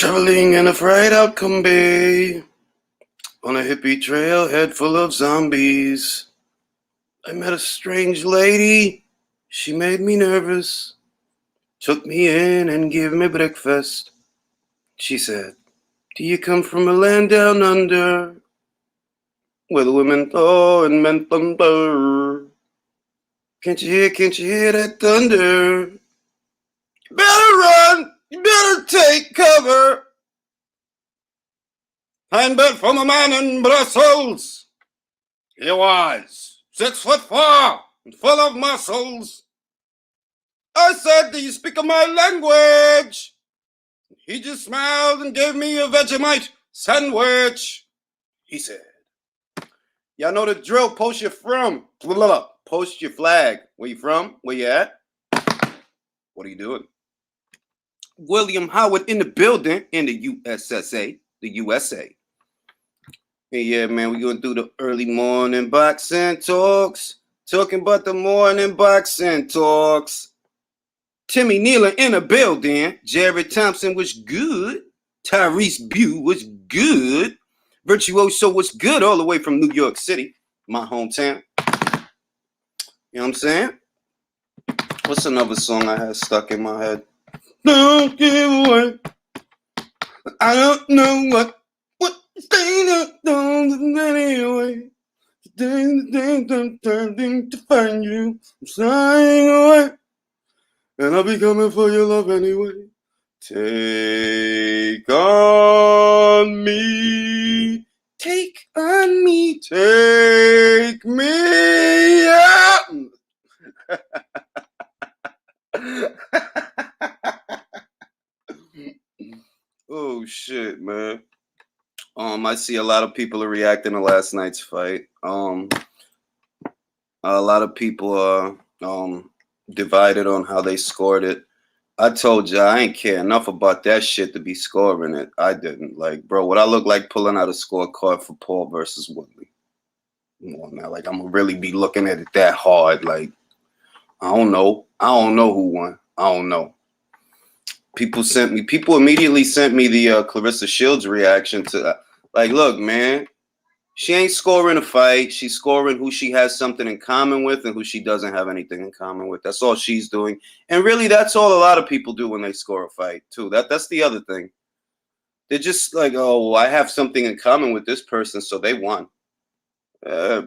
Traveling in a fried out Combi on a hippie trail head full of zombies. I met a strange lady. She made me nervous. Took me in and gave me breakfast. She said, "Do you come from a land down under, where the women thaw and men thunder? Can't you hear that thunder? You better run, you better take cover. I'm back from a man in Brussels. He was 6'4" and full of muscles. I said, "Do you speak my language?" He just smiled and gave me a Vegemite sandwich. He said, "Y'all know the drill. Post your from. Post your flag. Where you from? Where you at? What are you doing?" William Howard in the building in the USSA. The USA. Hey, yeah, man, we're going to do the early morning boxing talks. Talking about the morning boxing talks. Timmy Nealon in the building. Jared Thompson was good. Tyrese Bew was good. Virtuoso was good all the way from New York City, my hometown. You know what I'm saying? What's another song I had stuck in my head? Don't give away. I don't know what anyway. To find you. I'm flying away. And I'll be coming for your love anyway. Take on me. Take on me. Take me out. Oh shit, man. I see a lot of people are reacting to last night's fight. A lot of people are divided on how they scored it. I told you I ain't care enough about that shit to be scoring it. I didn't. Like, bro, what I look like pulling out a scorecard for Paul versus Woodley? Come on now, like I'm gonna really be looking at it that hard. Like, I don't know who won. I don't know. People immediately sent me the Clarissa Shields reaction to like, look, man, she ain't scoring a fight. She's scoring who she has something in common with and who she doesn't have anything in common with. That's all she's doing. And really, that's all a lot of people do when they score a fight, too. That's the other thing. They're just like, oh, well, I have something in common with this person, so they won. Yeah.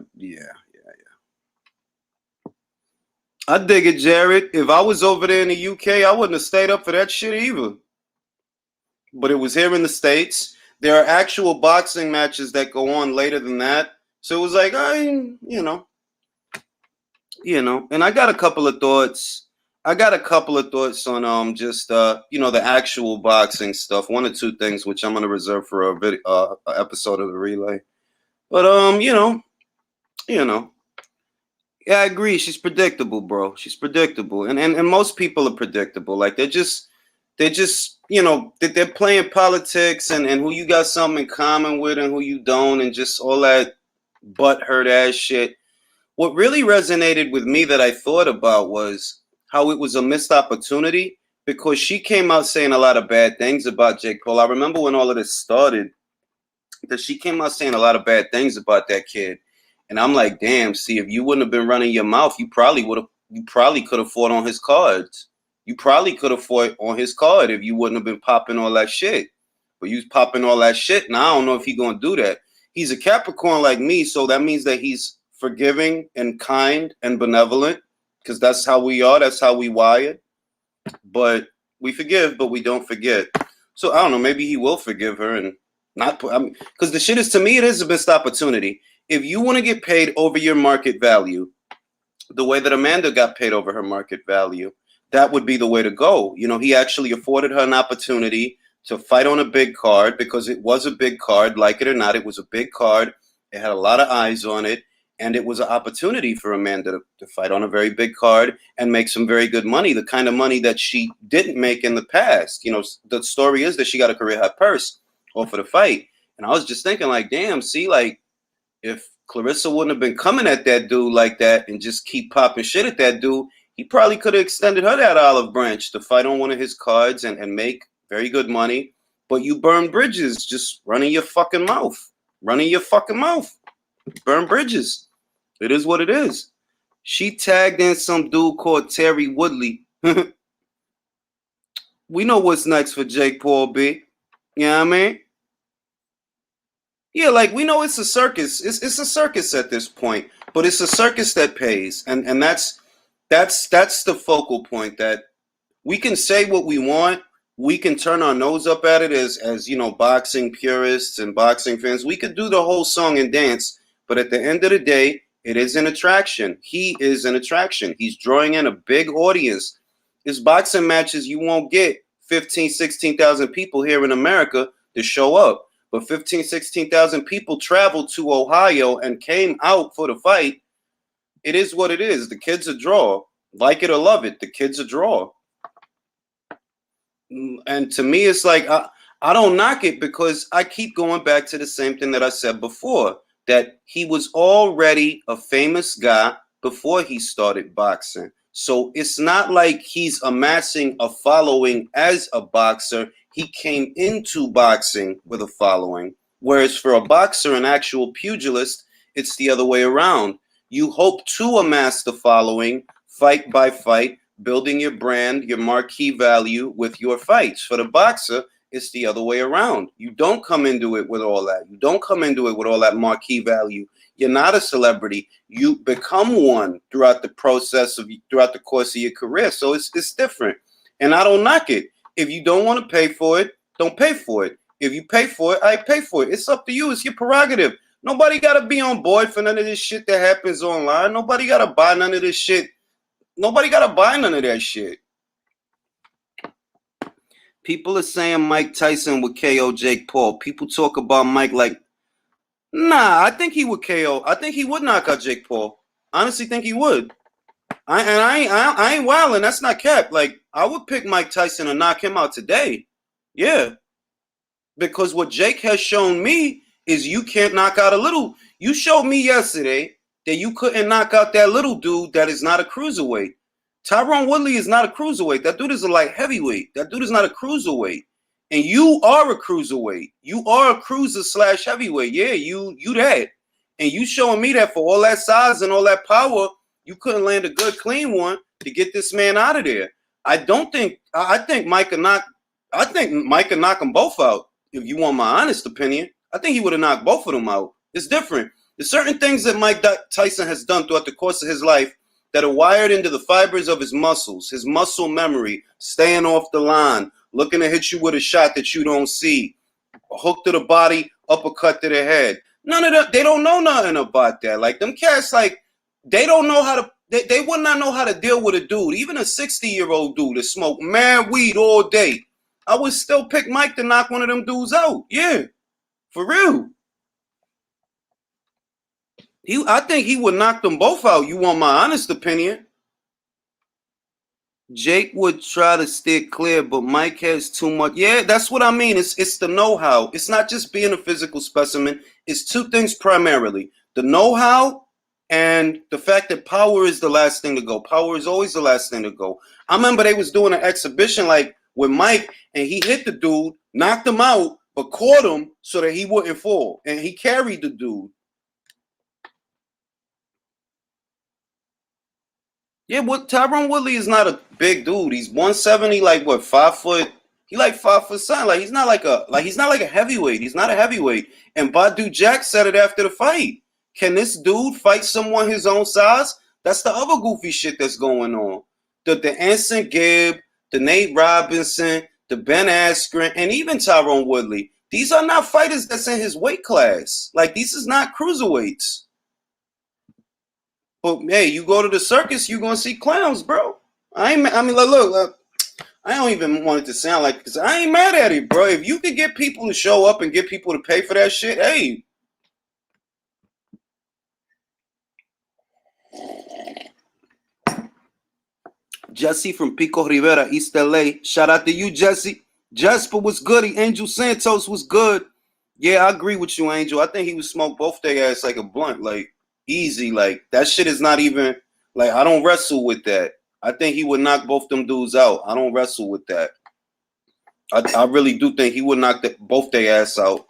I dig it, Jared. If I was over there in the UK, I wouldn't have stayed up for that shit either. But it was here in the States. There are actual boxing matches that go on later than that. So it was like, you know. And I got a couple of thoughts. on just the actual boxing stuff. One or two things which I'm gonna reserve for a video, episode of the relay. But yeah, I agree. She's predictable, bro. She's predictable, and most people are predictable. Like they're just they're playing politics and who you got something in common with and who you don't, and just all that butt hurt ass shit. What really resonated with me that I thought about was how it was a missed opportunity because she came out saying a lot of bad things about Jake Paul. I remember when all of this started that she came out saying a lot of bad things about that kid. And I'm like, damn, see, if you wouldn't have been running your mouth, you probably could have fought on his cards. You probably could have fought on his card if you wouldn't have been popping all that shit. But you was popping all that shit. Now I don't know if he's gonna do that. He's a Capricorn like me, so that means that he's forgiving and kind and benevolent, because that's how we are. That's how we wired. But we forgive, but we don't forget. So I don't know. Maybe he will forgive her and not put. Because the shit is, to me, it is a missed opportunity. If you want to get paid over your market value, the way that Amanda got paid over her market value, that would be the way to go. He actually afforded her an opportunity to fight on a big card because it was a big card, like it or not. It was a big card. It had a lot of eyes on it. And it was an opportunity for Amanda to fight on a very big card and make some very good money, the kind of money that she didn't make in the past. The story is that she got a career high purse off of the fight. And I was just thinking, like, damn, see, like, if Clarissa wouldn't have been coming at that dude like that and just keep popping shit at that dude, he probably could have extended her that olive branch to fight on one of his cards and make very good money But you burn bridges just running your fucking mouth. Running your fucking mouth. Burn bridges. It is what it is. She tagged in some dude called Terry Woodley. We know what's next for Jake Paul, B. You know what I mean? Yeah, like we know it's a circus. It's a circus at this point, but it's a circus that pays, and that's the focal point. That we can say what we want. We can turn our nose up at it as you know, boxing purists and boxing fans. We could do the whole song and dance, but at the end of the day, it is an attraction. He is an attraction. He's drawing in a big audience. His boxing matches, you won't get 15, 16,000 people here in America to show up. But 15, 16,000 people traveled to Ohio and came out for the fight. It is what it is. The kid's a draw. Like it or love it, the kid's a draw. And to me, it's like, I don't knock it because I keep going back to the same thing that I said before, that he was already a famous guy before he started boxing. So it's not like he's amassing a following as a boxer. He came into boxing with a following. Whereas for a boxer, an actual pugilist, it's the other way around. You hope to amass the following fight by fight, building your brand, your marquee value with your fights. For the boxer, it's the other way around. You don't come into it with all that. You don't come into it with all that marquee value. You're not a celebrity. You become one throughout the process of throughout the course of your career. So it's different. And I don't knock it. If you don't want to pay for it, don't pay for it. If you pay for it, I pay for it. It's up to you. It's your prerogative. Nobody got to be on board for none of this shit that happens online. Nobody got to buy none of this shit. Nobody got to buy none of that shit. People are saying Mike Tyson would KO Jake Paul. People talk about Mike like, nah, I think he would KO. I think he would knock out Jake Paul. Honestly think he would. I ain't wilding. That's not cap. Like, I would pick Mike Tyson and knock him out today. Yeah. Because what Jake has shown me is you can't knock out a little. You showed me yesterday that you couldn't knock out that little dude that is not a cruiserweight. Tyron Woodley is not a cruiserweight. That dude is a light heavyweight. That dude is not a cruiserweight. And you are a cruiserweight. You are a cruiser / heavyweight. Yeah, you that. And you showing me that for all that size and all that power, you couldn't land a good, clean one to get this man out of there. I think Mike could knock them both out. If you want my honest opinion, I think he would have knocked both of them out. It's different. There's certain things that Mike Tyson has done throughout the course of his life that are wired into the fibers of his muscles, his muscle memory, staying off the line, looking to hit you with a shot that you don't see, hook to the body, uppercut to the head. None of that. They don't know nothing about that. Like them cats, like they don't know how to. They would not know how to deal with a dude, even a 60-year-old dude that smoked mad weed all day. I would still pick Mike to knock one of them dudes out. Yeah, for real. I think he would knock them both out. You want my honest opinion? Jake would try to steer clear, but Mike has too much. Yeah, that's what I mean. It's the know-how. It's not just being a physical specimen. It's two things primarily. The know-how and the fact that power is the last thing to go. Power is always the last thing to go. I remember they was doing an exhibition like with Mike, and he hit the dude, knocked him out, but caught him so that he wouldn't fall. And he carried the dude. Yeah, what Tyron Woodley is not a big dude. He's 170, like what, 5 foot? He like 5 foot something. Like he's not like a heavyweight. He's not a heavyweight. And Badu Jack said it after the fight. Can this dude fight someone his own size? That's the other goofy shit that's going on. The Anson Gibb, the Nate Robinson, the Ben Askren, and even Tyron Woodley. These are not fighters that's in his weight class. Like these is not cruiserweights. But hey, you go to the circus, you're gonna see clowns, bro. I mean, look, I don't even want it to sound like, because I ain't mad at it, bro. If you could get people to show up and get people to pay for that shit, hey. Jesse from Pico Rivera, East LA. Shout out to you, Jesse. Jasper was good. Angel Santos was good. Yeah, I agree with you, Angel. I think he would smoke both their ass like a blunt, like easy. Like that shit is not even like, I don't wrestle with that. I think he would knock both them dudes out. I don't wrestle with that. I really do think he would knock both their ass out.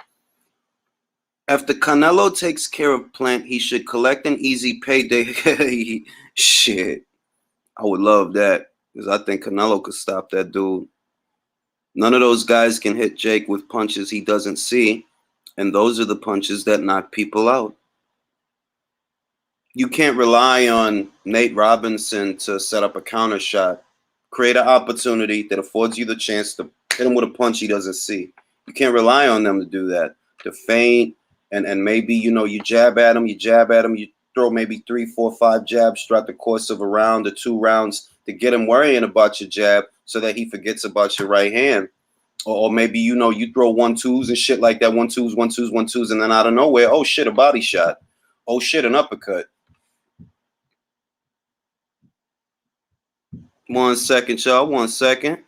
After Canelo takes care of Plant, he should collect an easy payday. Shit. I would love that because I think Canelo could stop that dude. None of those guys can hit Jake with punches he doesn't see, and those are the punches that knock people out. You can't rely on Nate Robinson to set up a counter shot. Create an opportunity that affords you the chance to hit him with a punch he doesn't see. You can't rely on them to do that. To feint and maybe, you jab at him, you throw maybe 3, 4, 5 jabs throughout the course of a round or 2 rounds to get him worrying about your jab so that he forgets about your right hand. Or maybe, you throw 1-2s and shit like that, 1-2s, 1-2s, 1-2s, and then out of nowhere, oh shit, a body shot. Oh shit, an uppercut. 1 second, y'all. 1 second.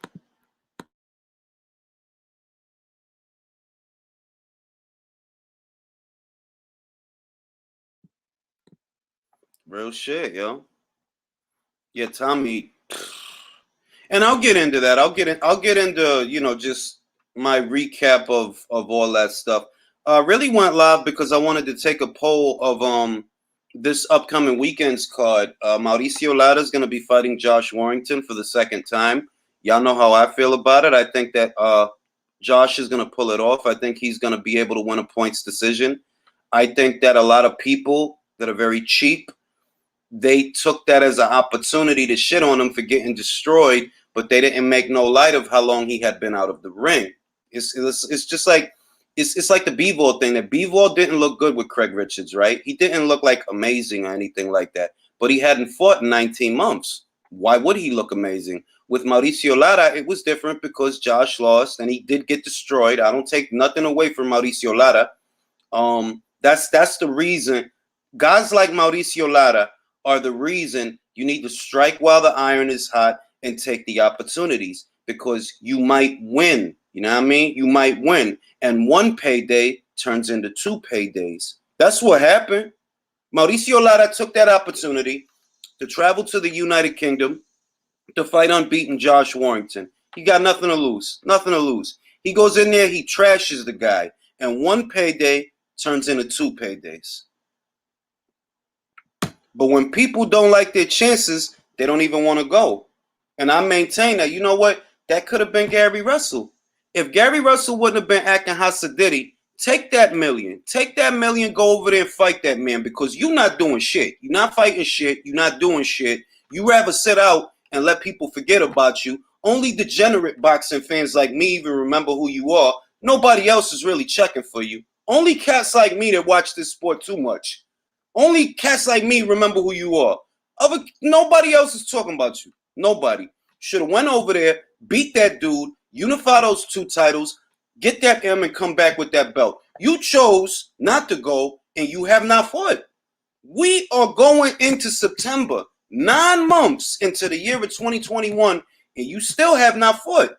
Real shit, yo. Yeah, Tommy. And I'll get into that. I'll get into, just my recap of all that stuff. Really went live because I wanted to take a poll of this upcoming weekend's card. Mauricio Lara's going to be fighting Josh Warrington for the second time. Y'all know how I feel about it. I think that Josh is going to pull it off. I think he's going to be able to win a points decision. I think that a lot of people that are very cheap, they took that as an opportunity to shit on him for getting destroyed, but they didn't make no light of how long he had been out of the ring. It's just like it's like the Bivol thing. That Bivol didn't look good with Craig Richards, right? He didn't look like amazing or anything like that, but he hadn't fought in 19 months. Why would he look amazing? With Mauricio Lara, it was different because Josh lost and he did get destroyed. I don't take nothing away from Mauricio Lara. That's the reason guys like Mauricio Lara are the reason you need to strike while the iron is hot and take the opportunities because you might win. You know what I mean? You might win. And one payday turns into 2 paydays. That's what happened. Mauricio Lara took that opportunity to travel to the United Kingdom to fight unbeaten Josh Warrington. He got nothing to lose. Nothing to lose. He goes in there, he trashes the guy. And one payday turns into 2 paydays. But when people don't like their chances, they don't even want to go. And I maintain that, you know what? That could have been Gary Russell. If Gary Russell wouldn't have been acting Hasadidi, take that million. Take that million, go over there and fight that man because you're not doing shit. You're not fighting shit. You're not doing shit. You rather sit out and let people forget about you. Only degenerate boxing fans like me even remember who you are. Nobody else is really checking for you. Only cats like me that watch this sport too much. Only cats like me remember who you are. Nobody else is talking about you. Nobody. Should have went over there, beat that dude, unify those 2 titles, get that M and come back with that belt. You chose not to go and you have not fought. We are going into September, 9 months into the year of 2021, and you still have not fought.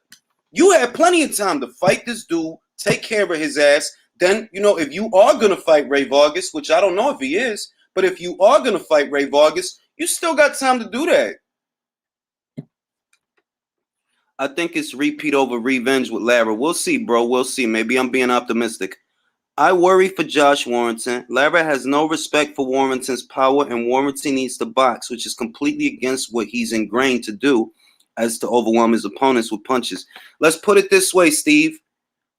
You had plenty of time to fight this dude, take care of his ass. Then, if you are going to fight Ray Vargas, which I don't know if he is, but if you are going to fight Ray Vargas, you still got time to do that. I think it's repeat over revenge with Lara. We'll see, bro. We'll see. Maybe I'm being optimistic. I worry for Josh Warrington. Lara has no respect for Warrington's power, and Warrington needs to box, which is completely against what he's ingrained to do, as to overwhelm his opponents with punches. Let's put it this way, Steve.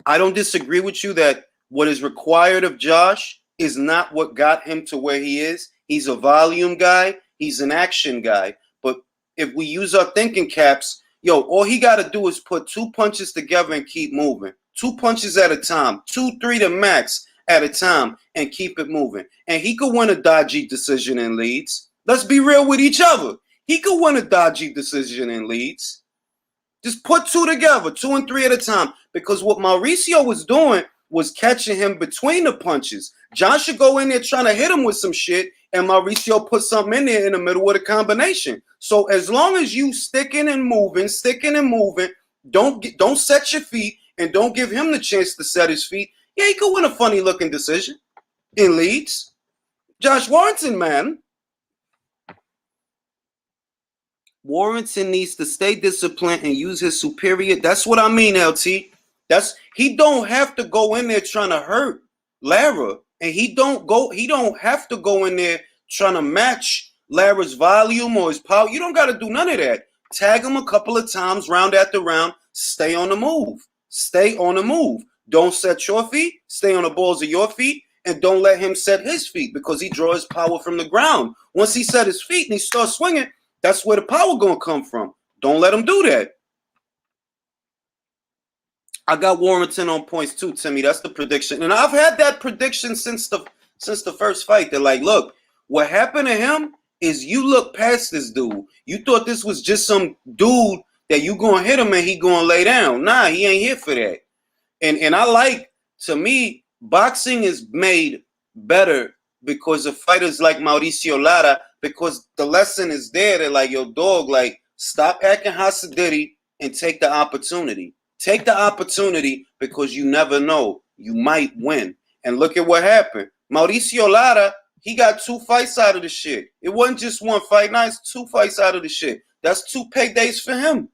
I don't disagree with you that what is required of Josh is not what got him to where he is. He's a volume guy. He's an action guy. But if we use our thinking caps, all he got to do is put 2 punches together and keep moving. 2 punches at a time. 2, 3 to max at a time and keep it moving. And he could win a dodgy decision in Leeds. Let's be real with each other. He could win a dodgy decision in Leeds. Just put 2 together, 2 and 3 at a time. Because what Mauricio was doing was catching him between the punches. Josh should go in there trying to hit him with some shit, and Mauricio put something in there in the middle of the combination. So as long as you sticking and moving, don't set your feet and don't give him the chance to set his feet. Yeah, he could win a funny looking decision in Leeds. Josh Warrington, man. Warrington needs to stay disciplined and use his superior. That's what I mean, LT. He don't have to go in there trying to hurt Lara. And he don't have to go in there trying to match Lara's volume or his power. You don't gotta do none of that. Tag him a couple of times, round after round. Stay on the move. Stay on the move. Don't set your feet. Stay on the balls of your feet. And don't let him set his feet because he draws power from the ground. Once he set his feet and he starts swinging, that's where the power gonna come from. Don't let him do that. I got Warrington on points too, Timmy. That's the prediction, and I've had that prediction since the first fight. They're like, look, what happened to him is you look past this dude. You thought this was just some dude that you gonna hit him and he gonna lay down. Nah, he ain't here for that. And I like, to me, boxing is made better because of fighters like Mauricio Lara, because the lesson is there. They're like, yo, dog, like, stop acting hostility and take the opportunity. Take the opportunity because you never know. You might win. And look at what happened. Mauricio Lara, he got 2 fights out of the shit. It wasn't just 1 fight. Now it's 2 fights out of the shit. That's 2 paydays for him.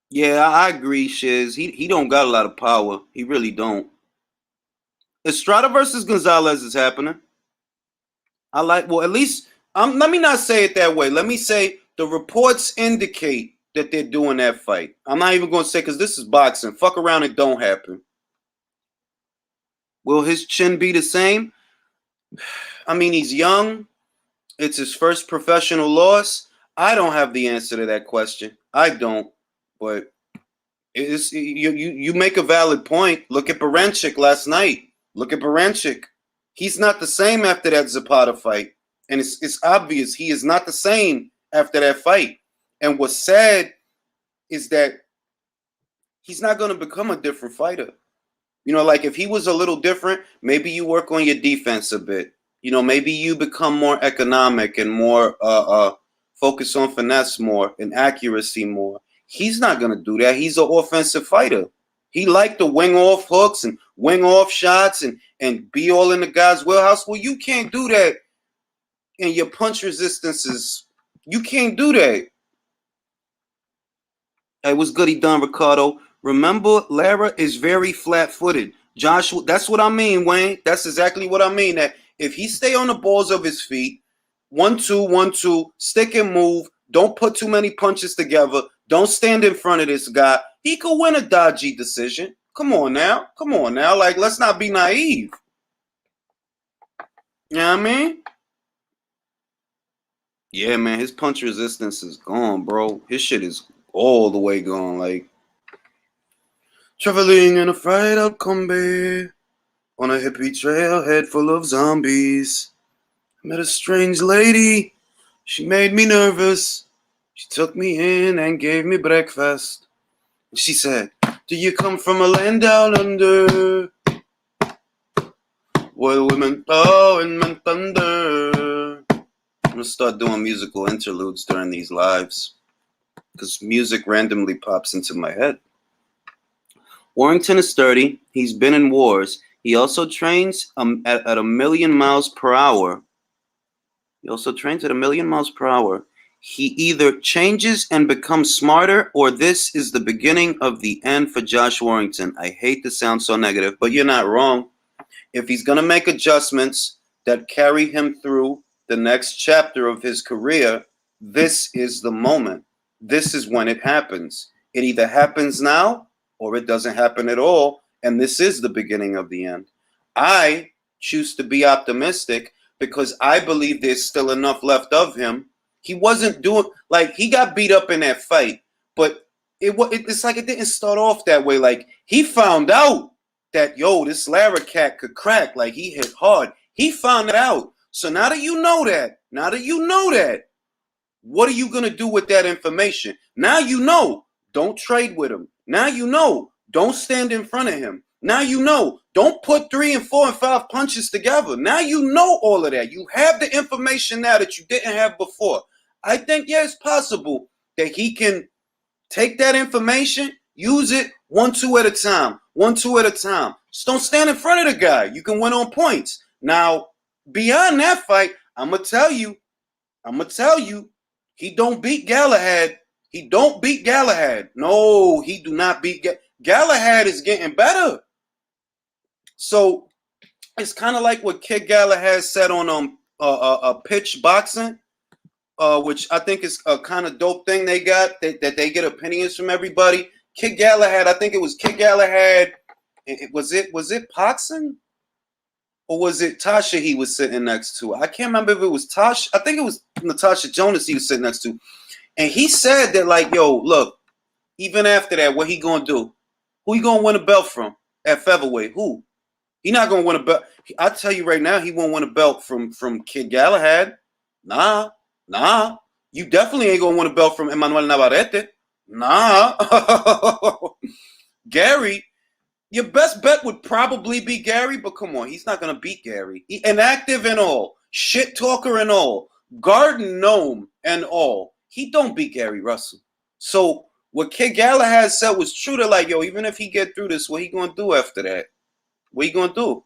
Yeah, I agree, Shiz. He don't got a lot of power. He really don't. Estrada versus Gonzalez is happening. I like, well, at least, let me not say it that way. Let me say the reports indicate that they're doing that fight. I'm not even going to say, because this is boxing. Fuck around, it don't happen. Will his chin be the same? I mean, he's young. It's his first professional loss. I don't have the answer to that question. I don't. But it's, you make a valid point. Look at Baranchyk last night. Look at Baranchyk. He's not the same after that Zapata fight. And it's obvious he is not the same after that fight. And what's sad is that he's not going to become a different fighter. You know, like if he was a little different, maybe you work on your defense a bit. You know, maybe you become more economic and more focus on finesse more and accuracy more. He's not going to do that. He's an offensive fighter. He liked to wing off hooks and wing off shots and be all in the guy's wheelhouse. Well, you can't do that. And your punch resistance is, you can't do that. Hey, what's goody done, Ricardo? Remember, Lara is very flat-footed. Joshua, that's what I mean, Wayne. That's exactly what I mean. That if he stay on the balls of his feet, 1-2, 1-2, stick and move, don't put too many punches together, don't stand in front of this guy, he could win a dodgy decision. Come on now. Come on now. Like, let's not be naive. You know what I mean? Yeah, man, his punch resistance is gone, bro. His shit is all the way gone. Like, traveling in a fried out combi on a hippie trail head full of zombies. I met a strange lady. She made me nervous. She took me in and gave me breakfast. She said, do you come from a land down under? Where women power and men thunder. I'm going to start doing musical interludes during these lives because music randomly pops into my head. Warrington is 30. He's been in wars. He also trains at 1,000,000 miles per hour. He also trains at 1,000,000 miles per hour. He either changes and becomes smarter, or this is the beginning of the end for Josh Warrington. I hate to sound so negative, but you're not wrong. If he's going to make adjustments that carry him through the next chapter of his career, this is the moment. This is when it happens. It either happens now or it doesn't happen at all, and this is the beginning of the end. I choose to be optimistic because I believe there's still enough left of him. He wasn't doing, like, he got beat up in that fight, but it's like it didn't start off that way. Like, he found out that, yo, this Lara cat could crack. Like, he hit hard. He found it out. So now that you know that, what are you going to do with that information? Now you know, don't trade with him. Now you know, don't stand in front of him. Now you know, don't put 3 and 4 and 5 punches together. Now you know all of that. You have the information now that you didn't have before. I think, yeah, it's possible that he can take that information, use it 1-2 at a time. 1-2 at a time. Just don't stand in front of the guy. You can win on points. Now, beyond that fight, I'm going to tell you, I'm gonna tell you, he don't beat Galahad. He don't beat Galahad. No, he do not beat Galahad is getting better. So it's kind of like what Kid Galahad said on pitch boxing, which I think is a kind of dope thing they got that they get opinions from everybody. Kid Galahad, I think it was Kid Galahad. Was it boxing? Or was it Tasha he was sitting next to? I can't remember if it was Tasha. I think it was Natasha Jonas he was sitting next to. And he said that, like, yo, look, even after that, what he gonna do? Who he gonna win a belt from at featherweight? Who? He not gonna win a belt. I tell you right now, he won't win a belt from Kid Galahad. Nah. You definitely ain't gonna win a belt from Emmanuel Navarrete. Nah. Gary, your best bet would probably be Gary, but come on, he's not gonna beat Gary. Inactive and all, shit talker and all, garden gnome and all. He don't beat Gary Russell. So what Kid Galahad said was true. To like, yo, even if he get through this, what he gonna do after that? What he gonna do?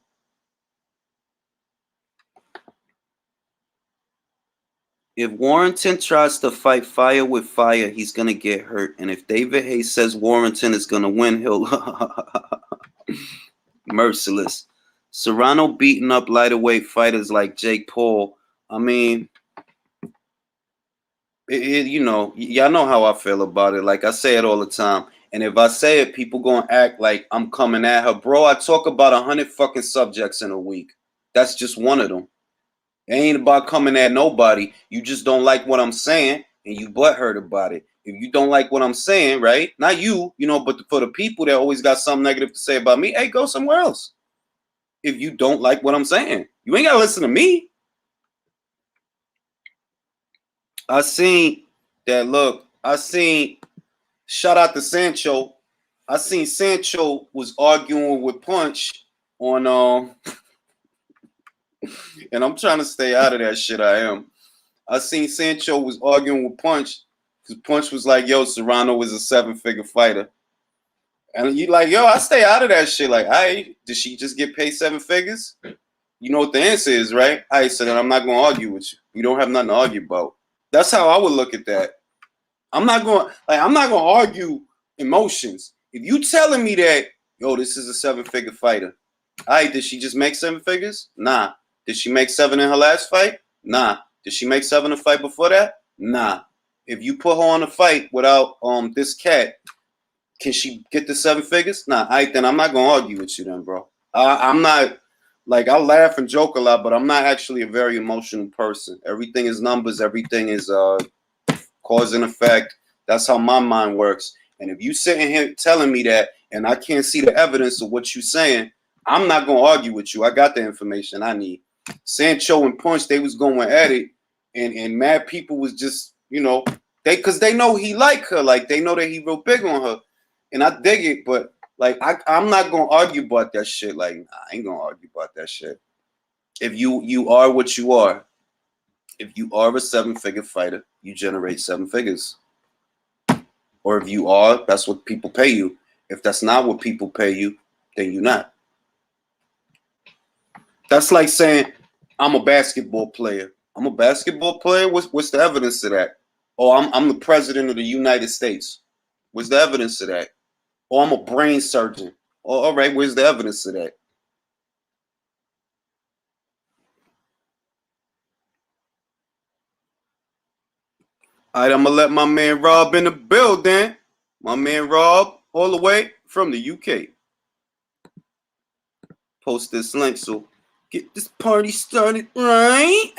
If Warrington tries to fight fire with fire, he's gonna get hurt. And if David Hayes says Warrington is gonna win, he'll merciless. Serrano beating up lighter fighters like Jake Paul. I mean, you know, y'all know how I feel about it. Like I say it all the time. And if I say it, people gonna act like I'm coming at her. Bro, I talk about 100 fucking subjects in a week. That's just one of them. It ain't about coming at nobody. You just don't like what I'm saying, and you butthurt about it. If you don't like what I'm saying, right? Not you, you know, but for the people that always got something negative to say about me, hey, go somewhere else. If you don't like what I'm saying, you ain't gotta listen to me. I seen that. Look, shout out to Sancho. I seen Sancho was arguing with Punch on and I'm trying to stay out of that shit. I am. I seen Sancho was arguing with Punch because Punch was like, yo, Serrano was a 7-figure fighter. And you like, yo, I stay out of that shit. Like, did she just get paid 7 figures? You know what the answer is, right? So then I'm not going to argue with you. You don't have nothing to argue about. That's how I would look at that. I'm not going to argue emotions. If you telling me that, yo, this is a 7-figure fighter. Did she just make 7 figures? Nah. Did she make 7 in her last fight? Nah. Did she make 7 a fight before that? Nah. If you put her on a fight without this cat, can she get the 7 figures? Nah. Then I'm not gonna argue with you then, bro. I'm not like I laugh and joke a lot, but I'm not actually a very emotional person. Everything is numbers. Everything is cause and effect. That's how my mind works. And if you sitting here telling me that, and I can't see the evidence of what you're saying, I'm not gonna argue with you. I got the information I need. Sancho and Punch, they was going at it, and mad people was just, you know, because they know he like her, like they know that he real big on her, and I dig it, but like I'm not gonna argue about that shit. Like I ain't gonna argue about that shit. If you are what you are, if you are a 7-figure fighter, you generate 7 figures. Or if you are, that's what people pay you. If that's not what people pay you, then you're not. That's like saying, I'm a basketball player. I'm a basketball player? What's the evidence of that? Oh, I'm the president of the United States. What's the evidence of that? Oh, I'm a brain surgeon. Oh, all right, where's the evidence of that? All right, I'm going to let my man Rob in the building. My man Rob, all the way from the UK. Post this link, so get this party started, right?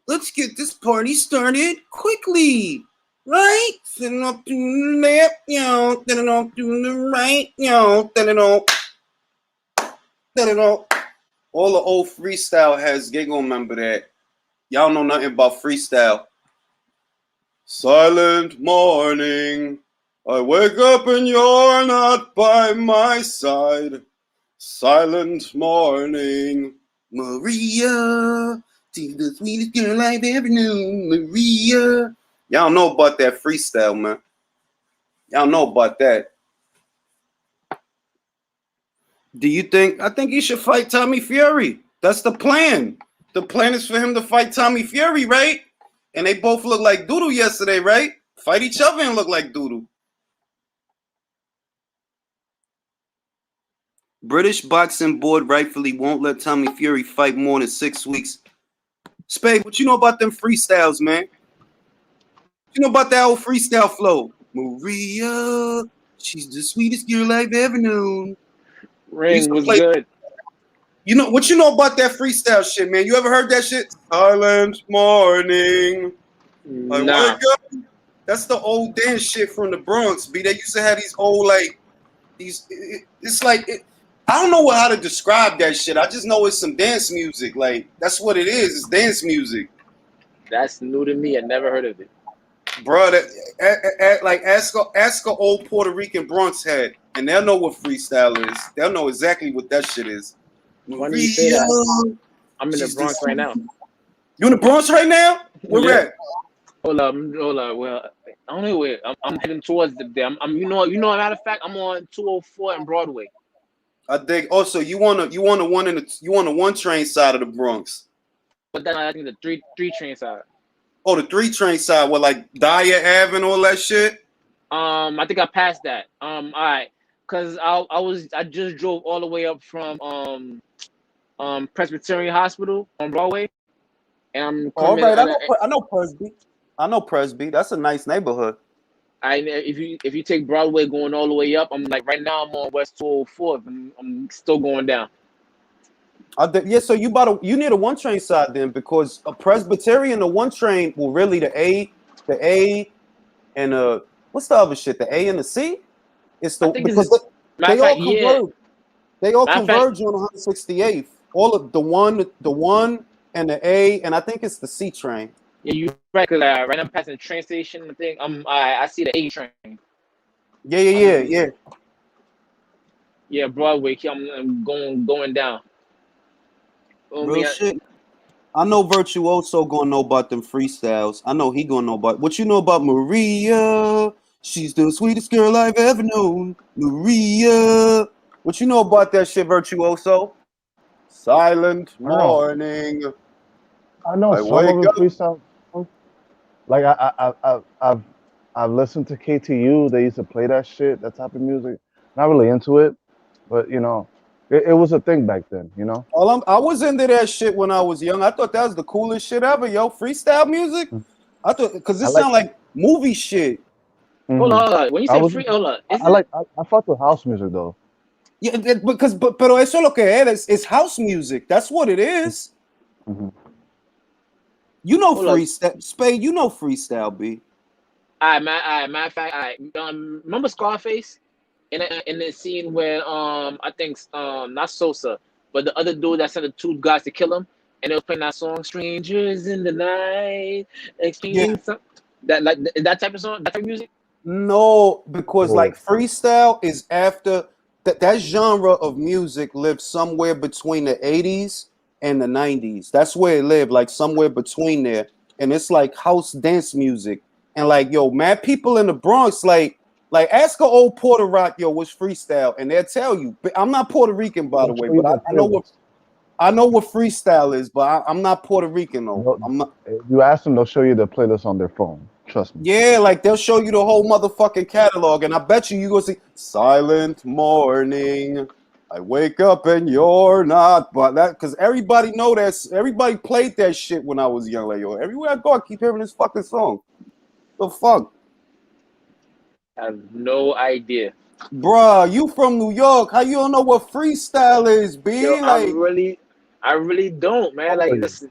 Let's get this party started quickly, right? Sitting up to the left, yo, sitting up to the right, yo, sitting up. All the old freestyle heads, they gonna remember that. Y'all know nothing about freestyle. Silent morning, I wake up and you're not by my side. Silent morning, Maria, she's the sweetest girl I've ever known, Maria. Y'all know about that freestyle, man. Y'all know about that. Do you think? I think he should fight Tommy Fury. That's the plan. The plan is for him to fight Tommy Fury, right? And they both look like doodle yesterday, right? Fight each other and look like doodle. British boxing board rightfully won't let Tommy Fury fight more than 6 weeks. Spade, what you know about them freestyles, man? You know about that old freestyle flow? Maria, she's the sweetest girl I've ever known. Ring was good. You know what you know about that freestyle shit, man? You ever heard that shit? Silent morning. I wake up. That's the old dance shit from the Bronx. B. They used to have these old like these. It's like I don't know how to describe that shit. I just know it's some dance music. Like that's what it is. It's dance music. That's new to me. I never heard of it, bro. Like ask a old Puerto Rican Bronx head, and they'll know what freestyle is. They'll know exactly what that shit is. Funny you say that. I'm in the Bronx right now. You in the Bronx right now? Where you at? Hold up. Well, I don't know where. I'm heading towards the. I'm. You know. Matter of fact, I'm on 204 and Broadway. I think. Also, you want a one train side of the Bronx. But then I think the three train side. Oh, the 3 train side, what like Dyer Ave and all that shit? I think I passed that. All right, cause I just drove all the way up from Presbyterian Hospital on Broadway, and I'm coming. All right, I know Presby. I know Presby. That's a nice neighborhood. If you take Broadway going all the way up, I'm like right now I'm on West 204. I'm still going down. Yeah, so you need a 1 train side then, because a Presbyterian, the 1 train will really the A, and what's the other shit? The A and the C. It's the because they all converge. Yeah. They all converge on 168th. All of the one, and the A, and I think it's the C train. Yeah, you right. Cause right now I'm passing the train station. I think I see the A train. Yeah. Yeah, Broadway. I'm going down. Real shit. I know Virtuoso gonna know about them freestyles. I know he gonna know about what you know about Maria. She's the sweetest girl I've ever known. Maria. What you know about that shit, Virtuoso? Silent morning. I know some of the freestyle. Like I've listened to KTU. They used to play that shit, that type of music. Not really into it, but you know. It was a thing back then, you know. I was into that shit when I was young. I thought that was the coolest shit ever, yo. Freestyle music. I thought because it sound like movie shit. Mm-hmm. Hold on. When you say free, hold on. I fuck with house music though. Yeah, pero eso lo que es house music. That's what it is. Mm-hmm. You know freestyle, Spade. You know freestyle, B. Matter of fact, remember Scarface? In the scene where I think not Sosa, but the other dude that sent the 2 guys to kill him, and they were playing that song "Strangers in the Night," exchanging that type of song, that type of music. No, because like freestyle is after that genre of music lived somewhere between the 80s and the 90s. That's where it lived, like somewhere between there, and it's like house dance music, and like yo, mad people in the Bronx Like ask an old Puerto Rock, yo, what's freestyle, and they'll tell you. I'm not Puerto Rican, by the way, but I know what freestyle is, but I'm not Puerto Rican though. I'm not. If you ask them, they'll show you the playlist on their phone. Trust me. Yeah, like they'll show you the whole motherfucking catalog, and I bet you gonna see "Silent Morning." I wake up and you're not, but that because everybody know that. Everybody played that shit when I was young. Like yo, everywhere I go, I keep hearing this fucking song. The fuck. I have no idea. Bruh, you from New York. How you don't know what freestyle is, B? Yo, like, I really don't, man. Like this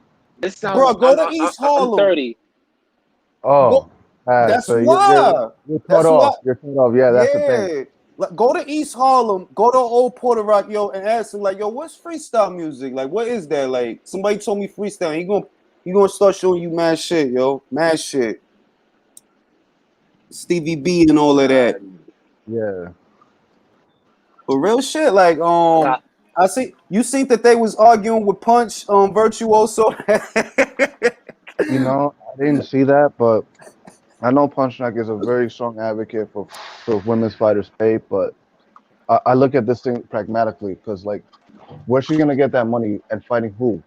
sounds. Bro, go to East Harlem. I'm 30. Oh, that's so why. You're cut off. You're cut off. Yeah, that's the thing. Like, go to East Harlem. Go to old Puerto Rock, yo, and ask them like, yo, what's freestyle music? Like, what is that? Like, somebody told me freestyle. He gonna start showing you mad shit, yo, mad shit. Stevie B and all of that. Yeah. But real shit, like I see you seen that they was arguing with Punch Virtuoso. You know, I didn't see that, but I know Punch Knock is a very strong advocate for women's fighters' pay, but I look at this thing pragmatically because like where's she gonna get that money and fighting who?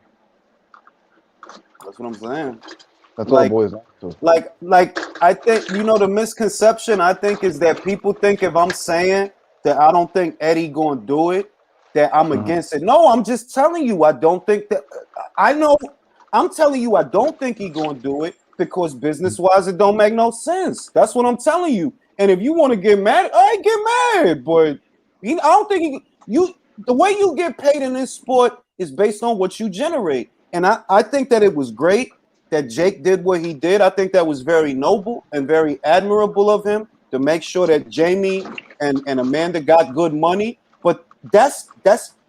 That's what I'm saying. That's all it Like, boils down to. like I think the misconception I think is that people think if I'm saying that I don't think Eddie gonna do it, that I'm against it. No, I'm just telling you I don't think that. I know. I'm telling you I don't think he gonna do it because business wise it don't make no sense. That's what I'm telling you. And if you want to get mad, all right, get mad. But I don't think the way you get paid in this sport is based on what you generate. And I think that it was great that Jake did what he did. I think that was very noble and very admirable of him to make sure that Jamie and Amanda got good money. But that's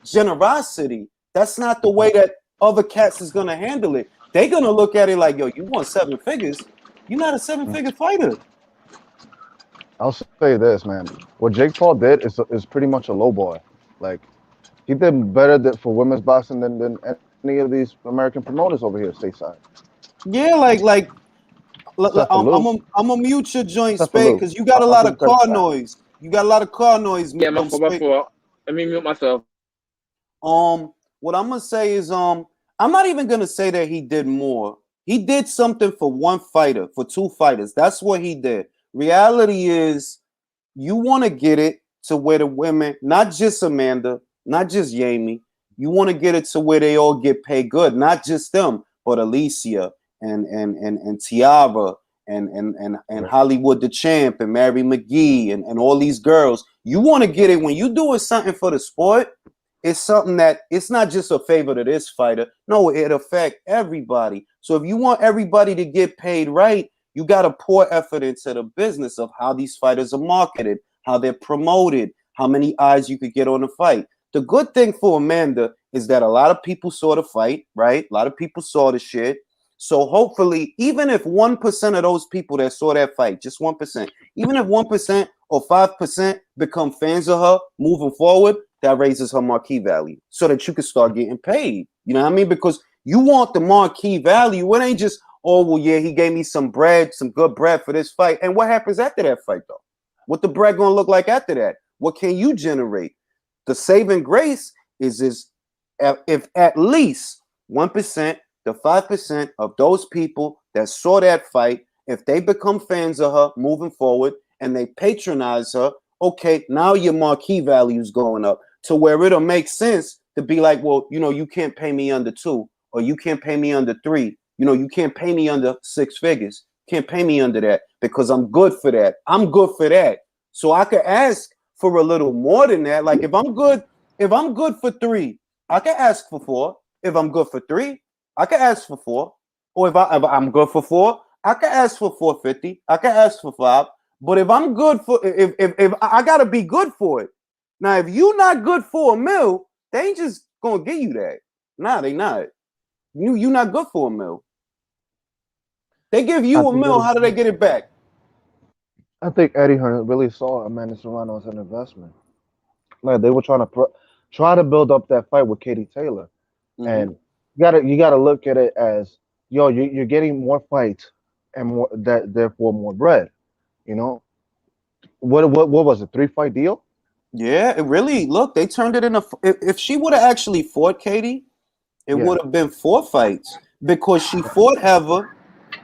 generosity. That's not the way that other cats is gonna handle it. They're gonna look at it like, yo, you want 7 figures? You're not a 7-figure fighter. I'll say this, man. What Jake Paul did is pretty much a low boy. Like, he did better for women's boxing than any of these American promoters over here stateside. Yeah, like Except for Lou. I'm gonna mute your joint, Except for Spade, Lou. because you got a I'll lot give of credit car for that. noise. You got a lot of car noise. Yeah, my Spade. fault. Let me mute myself. What I'm gonna say is, I'm not even gonna say that he did more. He did something for one fighter, for 2 fighters. That's what he did. Reality is, you want to get it to where the women, not just Amanda, not just Jamie, you want to get it to where they all get paid good, not just them, but Alicia and Tiara and Hollywood the Champ and Mary McGee and all these girls. You want to get it when you doing something for the sport. It's something that it's not just a favor to this fighter. No, it affects everybody. So if you want everybody to get paid right, you got to pour effort into the business of how these fighters are marketed, how they're promoted, how many eyes you could get on the fight. The good thing for Amanda is that a lot of people saw the fight, right? A lot of people saw the shit. So hopefully, even if 1% of those people that saw that fight, just 1%, even if 1% or 5% become fans of her moving forward, that raises her marquee value so that you can start getting paid. You know what I mean? Because you want the marquee value. It ain't just, oh, well, yeah, he gave me some bread, some good bread for this fight. And what happens after that fight, though? What the bread going to look like after that? What can you generate? The saving grace is if at least 1% to 5% of those people that saw that fight, if they become fans of her moving forward and they patronize her, okay, now your marquee value is going up to where it'll make sense to be like, well, you can't pay me under 2 or you can't pay me under 3. You can't pay me under 6 figures. Can't pay me under that because I'm good for that. I'm good for that. So I could ask for a little more than that. Like if I'm good for 3, I can ask for 4. If I'm good for 3, I can ask for 4. Or if I'm good for 4, I can ask for 450. I can ask for 5. But if I'm good for if I gotta be good for it. Now, if you not good for $1 million, they ain't just gonna give you that. Nah, they not. You not good for $1 million. They give you $1 million. How do they get it back? I think Eddie Hearn really saw Amanda Serrano as an investment. Like they were trying to build up that fight with Katie Taylor, and you gotta look at it as, yo, you're getting more fights and more that therefore more bread. What was it? 3-fight deal? Yeah, it really. Look, they turned it into. If she would have actually fought Katie, it would have been 4 fights because she fought Heather.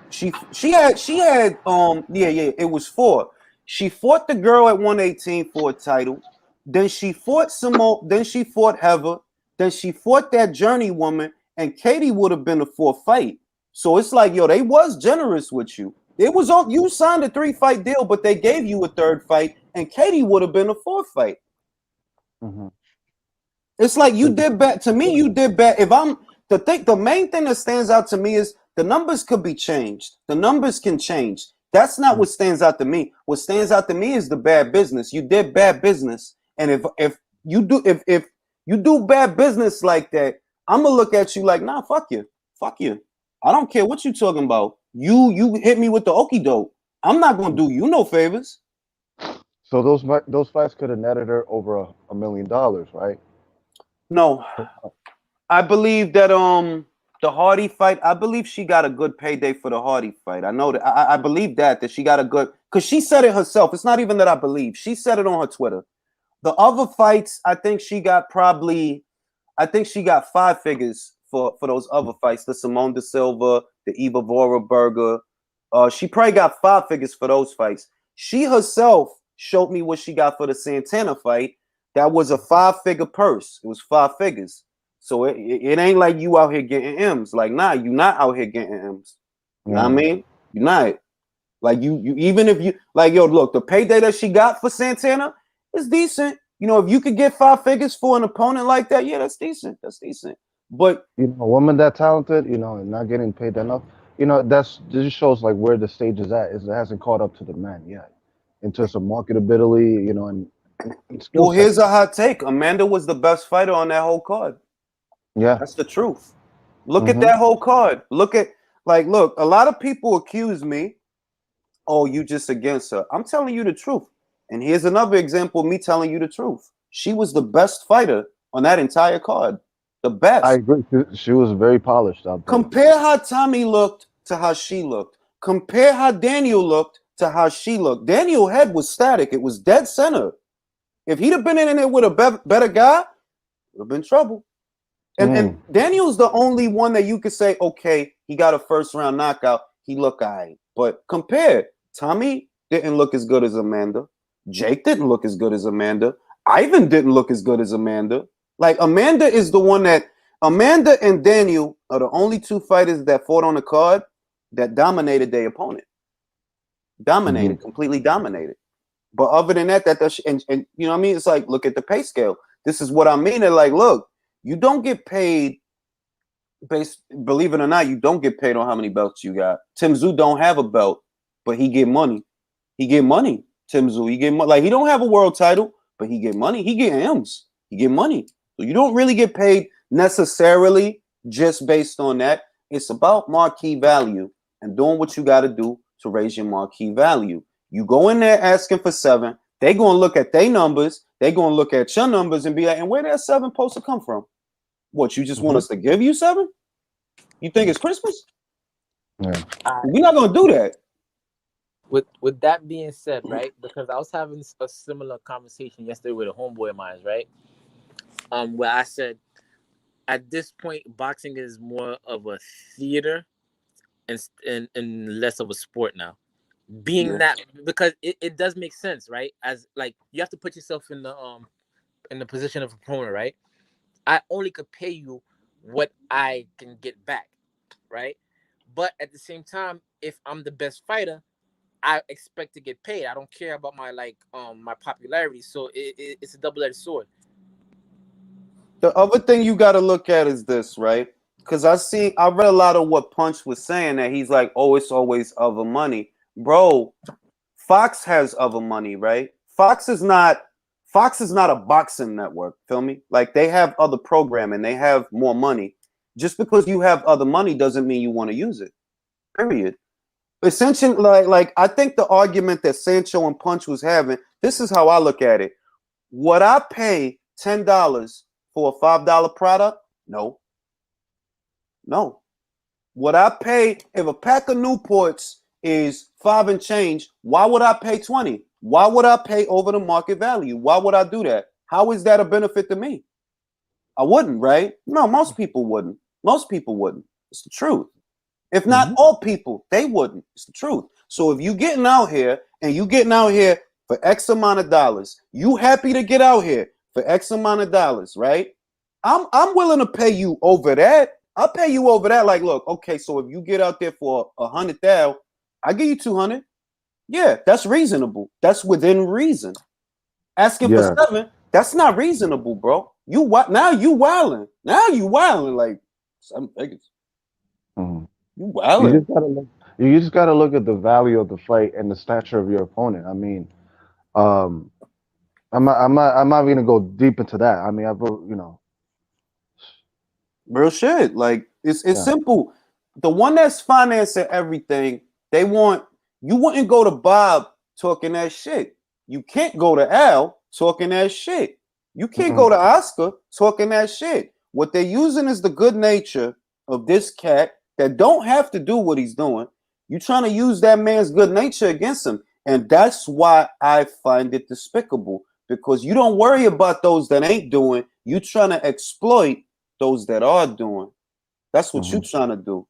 She had it was 4. She fought the girl at 118 for a title. Then she fought Simone. Then she fought Heather. Then she fought that Journey woman, and Katie would have been a 4th fight. So it's like, yo, they was generous with you. It was on. You signed a 3-fight deal, but they gave you a 3rd fight, and Katie would have been a 4th fight. Mm-hmm. It's like you did bad. To me, you did bad. The main thing that stands out to me is the numbers could be changed. The numbers can change. That's not what stands out to me. What stands out to me is the bad business. You did bad business, and if you do bad business like that, I'm gonna look at you like, nah, fuck you. I don't care what you talking about. You hit me with the okie doke. I'm not gonna do you no favors. So those fights could have netted her over $1 million, right? No, I believe that the Hardy fight. I believe she got a good payday for the Hardy fight. I know that. I believe that she got a good, because she said it herself. It's not even that I believe. She said it on her Twitter. The other fights, I think she got 5 figures for those other fights. The Simone de Silva, the Eva Voraberger. She probably got 5 figures for those fights. She herself showed me what she got for the Santana fight. That was a 5-figure purse. It was 5 figures. So it ain't like you out here getting M's. Like, nah, you not out here getting M's. You know what I mean? You're not. Like you even if you like, yo, look, the payday that she got for Santana is decent. You know, if you could get 5 figures for an opponent like that, yeah, that's decent. That's decent. But you know, a woman that talented, you know, and not getting paid enough, you know, this just shows like where the stage is at. Is it hasn't caught up to the man yet in terms of marketability, you know, and skill well, set. here's a hot take. Amanda was the best fighter on that whole card. Yeah, that's the truth. Look at that whole card. Look, a lot of people accuse me, oh, you just against her. I'm telling you the truth. And here's another example of me telling you the truth. She was the best fighter on that entire card. The best. I agree. She was very polished out there. Compare how Tommy looked to how she looked. Compare how Daniel looked to how she looked. Daniel's head was static. It was dead center. If he'd have been in there with a better guy, it would have been trouble. And Daniel's the only one that you could say, okay, he got a first-round knockout. He looked all right. But compare, Tommy didn't look as good as Amanda. Jake didn't look as good as Amanda. Ivan didn't look as good as Amanda. Like, Amanda is the one that Amanda and Daniel are the only 2 fighters that fought on the card that dominated their opponent. Dominated, completely dominated. But other than that, and you know what I mean? It's like, look at the pay scale. This is what I mean. They're like, look, you don't get paid believe it or not, you don't get paid on how many belts you got. Tim Tszyu don't have a belt, but he get money. He get money. Tim Tszyu, he get money. Like, he don't have a world title, but he get money. He get M's. He get money. So you don't really get paid necessarily just based on that. It's about marquee value and doing what you got to do to raise your marquee value. You go in there asking for 7. They going to look at their numbers. They going to look at your numbers and be like, and where that 7 supposed to come from? What, you just want us to give you 7? You think it's Christmas? Yeah. We're not going to do that. With that being said, right, because I was having a similar conversation yesterday with a homeboy of mine, right, where I said, at this point, boxing is more of a theater and less of a sport now. Being that, because it does make sense, right? As like, you have to put yourself in the position of opponent, right? I only could pay you what I can get back, right? But at the same time, if I'm the best fighter, I expect to get paid. I don't care about my my popularity. So it's a double-edged sword. The other thing you got to look at is this, right? Because I read a lot of what Punch was saying, that he's like, oh, it's always other money. Bro, Fox has other money, right? Fox is not a boxing network, feel me? Like, they have other programming, they have more money. Just because you have other money doesn't mean you want to use it. Period. Essentially, like I think the argument that Sancho and Punch was having, this is how I look at it. Would I pay $10 for a $5 product? No. No. Would I pay, if a pack of Newports is 5 and change, why would I pay 20? Why would I pay over the market value? Why would I do that? How is that a benefit to me? I wouldn't, right? No, most people wouldn't. Most people wouldn't. It's the truth. If not all people, they wouldn't. It's the truth. So if you getting out here and you getting out here for X amount of dollars, you happy to get out here for X amount of dollars, right? I'm willing to pay you over that. I'll pay you over that. Like, look, okay, so if you get out there for 100,000, I give you 200. Yeah, that's reasonable. That's within reason. Asking for 7, that's not reasonable, bro. Now you wilding. Now you wilding like 7 figures. You wilding. You just gotta look at the value of the fight and the stature of your opponent. I mean, I'm not gonna go deep into that. I mean, real shit. Like, it's simple. The one that's financing everything, you wouldn't go to Bob talking that shit. You can't go to Al talking that shit. You can't go to Oscar talking that shit. What they're using is the good nature of this cat that don't have to do what he's doing. You're trying to use that man's good nature against him. And that's why I find it despicable, because you don't worry about those that ain't doing. You trying to exploit those that are doing. That's what you're trying to do.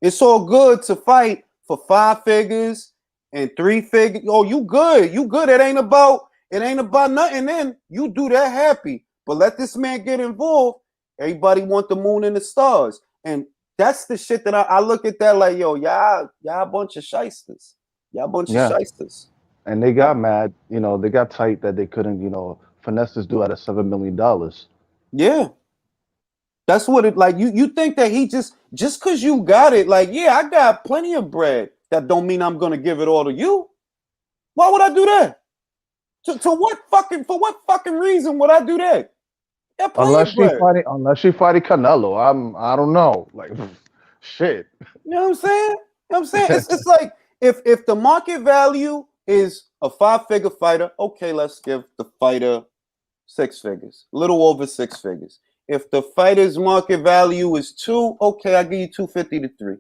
It's all good to fight for 5 figures and 3 figures. Oh, you good. You good. It ain't about nothing. Then you do that happy. But let this man get involved. Everybody want the moon and the stars. And that's the shit that I look at that like, yo, y'all a bunch of shysters. Y'all a bunch of shysters. And they got mad, they got tight that they couldn't, finesse this dude out of $7 million. Yeah. That's what it like. You think that he just because you got it, like, yeah, I got plenty of bread. That don't mean I'm gonna give it all to you. Why would I do that? To what fucking reason would I do that? Unless she fighting Canelo, I don't know. Like, shit. You know what I'm saying? It's like if the market value is a 5-figure fighter, okay, let's give the fighter 6 figures, a little over 6 figures. If the fighter's market value is 2, okay, I'll give you 250 to 3.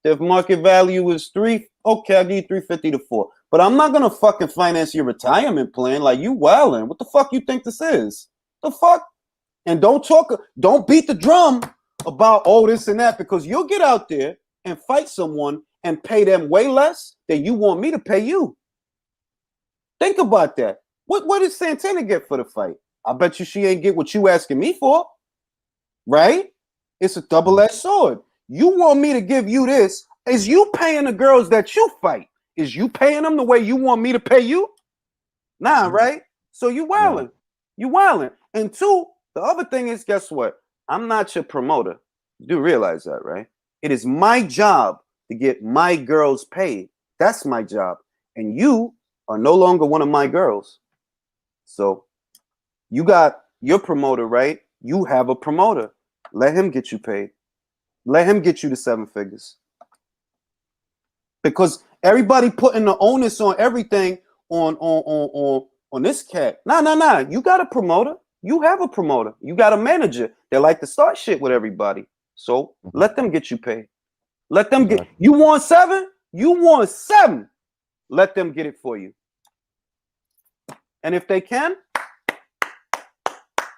If market value is 3, okay, I'll give you 350 to 4. But I'm not gonna fucking finance your retirement plan like you wildin'. What the fuck you think this is? The fuck? And don't beat the drum about this and that, because you'll get out there and fight someone and pay them way less than you want me to pay you. Think about that. What did Santana get for the fight? I bet you she ain't get what you asking me for. Right? It's a double-edged sword. You want me to give you this? Is you paying the girls that you fight? Is you paying them the way you want me to pay you? Nah, right? So you wildin'. You wildin'. And 2, the other thing is, guess what? I'm not your promoter. You do realize that, right? It is my job to get my girls paid. That's my job. And you are no longer one of my girls. So you got your promoter, right? You have a promoter. Let him get you paid. Let him get you to 7 figures. Because everybody putting the onus on everything on this cat. Nah. You got a promoter. You have a promoter. You got a manager. They like to start shit with everybody. So let them get you paid. Let them get. You want 7? You want 7. Let them get it for you. And if they can,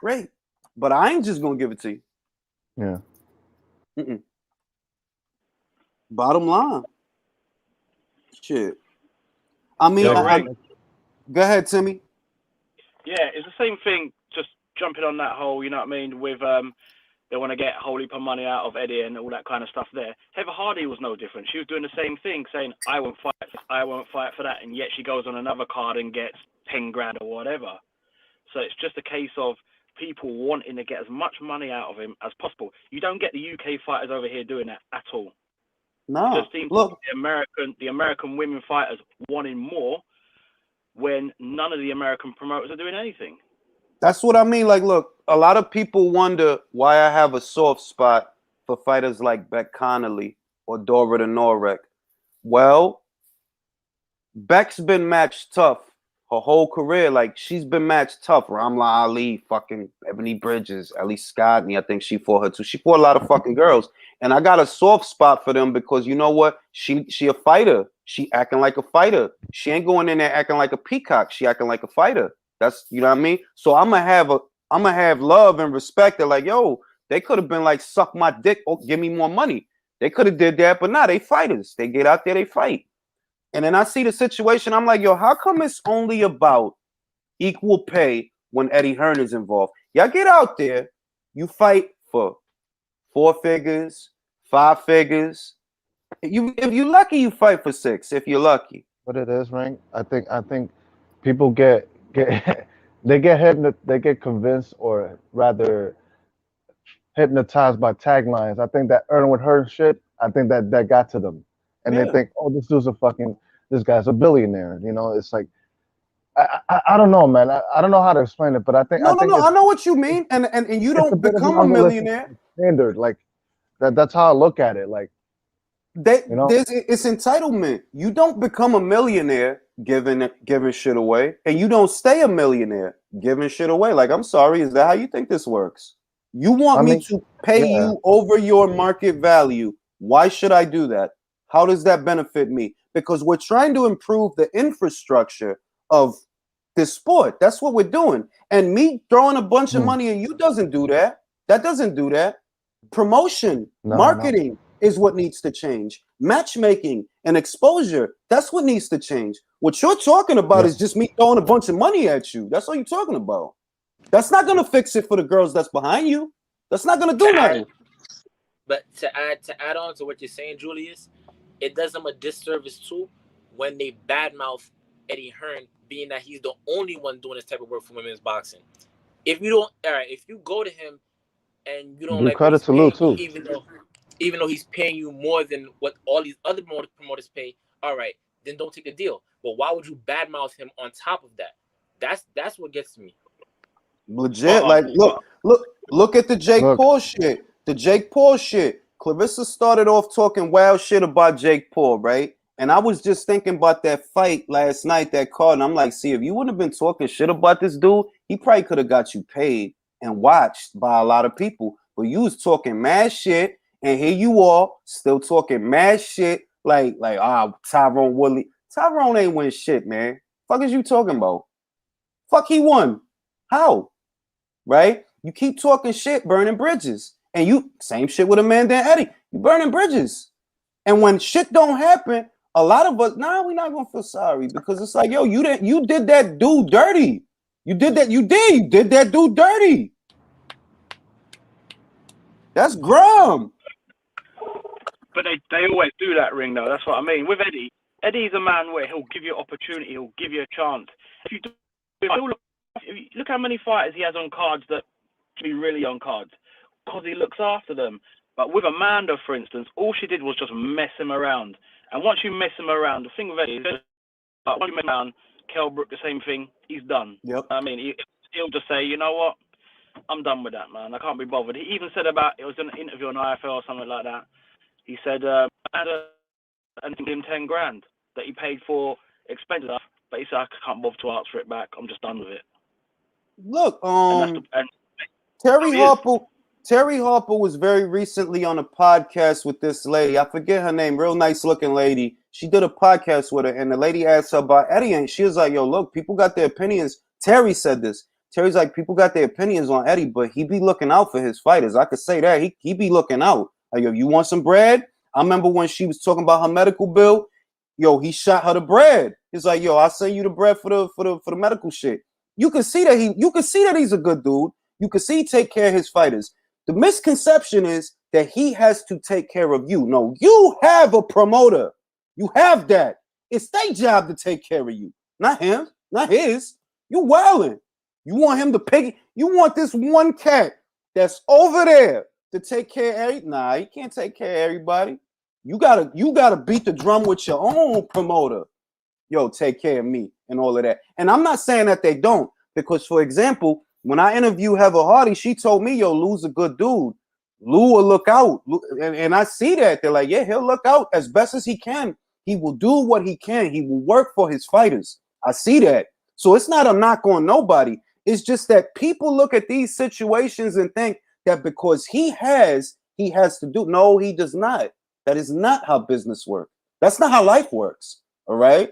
great. But I ain't just gonna give it to you. Yeah. Bottom line. Shit. I mean, go ahead, Timmy. Yeah, it's the same thing. Just jumping on that whole, you know what I mean? With they want to get a whole heap of money out of Eddie and all that kind of stuff there. Heather Hardy was no different. She was doing the same thing, saying, I won't fight for that. And yet she goes on another card and gets 10 grand or whatever. So it's just a case of people wanting to get as much money out of him as possible. You don't get the UK fighters over here doing that at all. No, it just seems look, the American women fighters wanting more when none of the American promoters are doing anything. That's what I mean. Like, look, a lot of people wonder why I have a soft spot for fighters like Beck Connolly or Dora the Norek. Well, Beck's been matched tough her whole career. Like, she's been matched tough. Ramla Ali, fucking Ebony Bridges, Ellie Scotney, I think she fought her too. She fought a lot of fucking girls. And I got a soft spot for them because you know what? She a fighter. She acting like a fighter. She ain't going in there acting like a peacock. She acting like a fighter. That's, you know what I mean? So I'm gonna have love and respect. They're like, yo, they could have been like, suck my dick or give me more money. They could have did that, but nah, they fighters. They get out there, they fight. And then I see the situation. I'm like, yo, how come it's only about equal pay when Eddie Hearn is involved? Y'all get out there, you fight for 4 figures, 5 figures. If you're lucky, you fight for 6. If you're lucky. What it is, Rank? I think people get they get convinced, or rather hypnotized by taglines. I think that Earn with Hearn shit, I think that got to them. And they think, oh, this guy's a billionaire. You know, it's like, I don't know, man. I don't know how to explain it, but I think I know what you mean. And you don't become a millionaire. Standard, like that's how I look at it. Like, it's entitlement. You don't become a millionaire giving shit away, and you don't stay a millionaire giving shit away. Like, I'm sorry, is that how you think this works? You want me to pay you over your market value. Why should I do that? How does that benefit me? Because we're trying to improve the infrastructure of this sport. That's what we're doing. And me throwing a bunch of money at you doesn't do that. That doesn't do that. Promotion, marketing, is what needs to change. Matchmaking and exposure, that's what needs to change. What you're talking about is just me throwing a bunch of money at you. That's all you're talking about. That's not gonna fix it for the girls that's behind you. That's not gonna do nothing. But to add on to what you're saying, Julius, it does them a disservice too when they badmouth Eddie Hearn, being that he's the only one doing this type of work for women's boxing. If you don't, all right, if you go to him and you don't like what he's paying you, even though he's paying you more than what all these other promoters pay, all right, then don't take the deal. But why would you badmouth him on top of that? That's what gets me. Legit, like look at the Jake Paul shit. The Jake Paul shit. Clarissa started off talking wild shit about Jake Paul, right? And I was just thinking about that fight last night, that card, and I'm like, see, if you wouldn't have been talking shit about this dude, he probably could have got you paid and watched by a lot of people. But you was talking mad shit, and here you are still talking mad shit, like Tyrone Woodley. Tyrone ain't win shit, man. Fuck is you talking about? Fuck, he won. How? Right? You keep talking shit, burning bridges. And you, same shit with Amanda and Eddie. You burning bridges. And when shit don't happen, a lot of us, we're not gonna feel sorry, because it's like, yo, you did that dude dirty. You did that dude dirty. That's Grum. But they always do that, Ring, though. That's what I mean. With Eddie, Eddie's a man where he'll give you an opportunity, he'll give you a chance. If you look how many fighters he has on cards that be really on cards, because he looks after them. But with Amanda, for instance, all she did was just mess him around. And once you mess him around, the thing with Eddie is, once you mess him around, Kell Brook, the same thing, he's done. Yep. I mean, he'll just say, you know what? I'm done with that, man. I can't be bothered. He even said about, it was an interview on IFL or something like that. He said, I had and give him 10 grand that he paid for expensive stuff, but he said, I can't bother to ask for it back. I'm just done with it. Look, Terry Harper was very recently on a podcast with this lady. I forget her name, real nice looking lady. She did a podcast with her, and the lady asked her about Eddie, and she was like, yo, look, people got their opinions. Terry said this. Terry's like, people got their opinions on Eddie, but he be looking out for his fighters. I could say that. He be looking out. Like, yo, you want some bread? I remember when she was talking about her medical bill, yo, he shot her the bread. He's like, yo, I'll send you the bread for the medical shit. You can see that he's a good dude. You can see he take care of his fighters. The misconception is that he has to take care of you. No, you have a promoter. You have that. It's their job to take care of you. Not him, not his. You wildin'. You want him to pick. You want this one cat that's over there to take care of everybody. Nah, he can't take care of everybody. You gotta beat the drum with your own promoter. Yo, take care of me and all of that. And I'm not saying that they don't, because, for example, when I interviewed Heather Hardy, she told me, yo, Lou's a good dude. Lou will look out. And I see that. They're like, yeah, he'll look out as best as he can. He will do what he can. He will work for his fighters. I see that. So it's not a knock on nobody. It's just that people look at these situations and think that because he has to do. No, he does not. That is not how business works. That's not how life works. All right?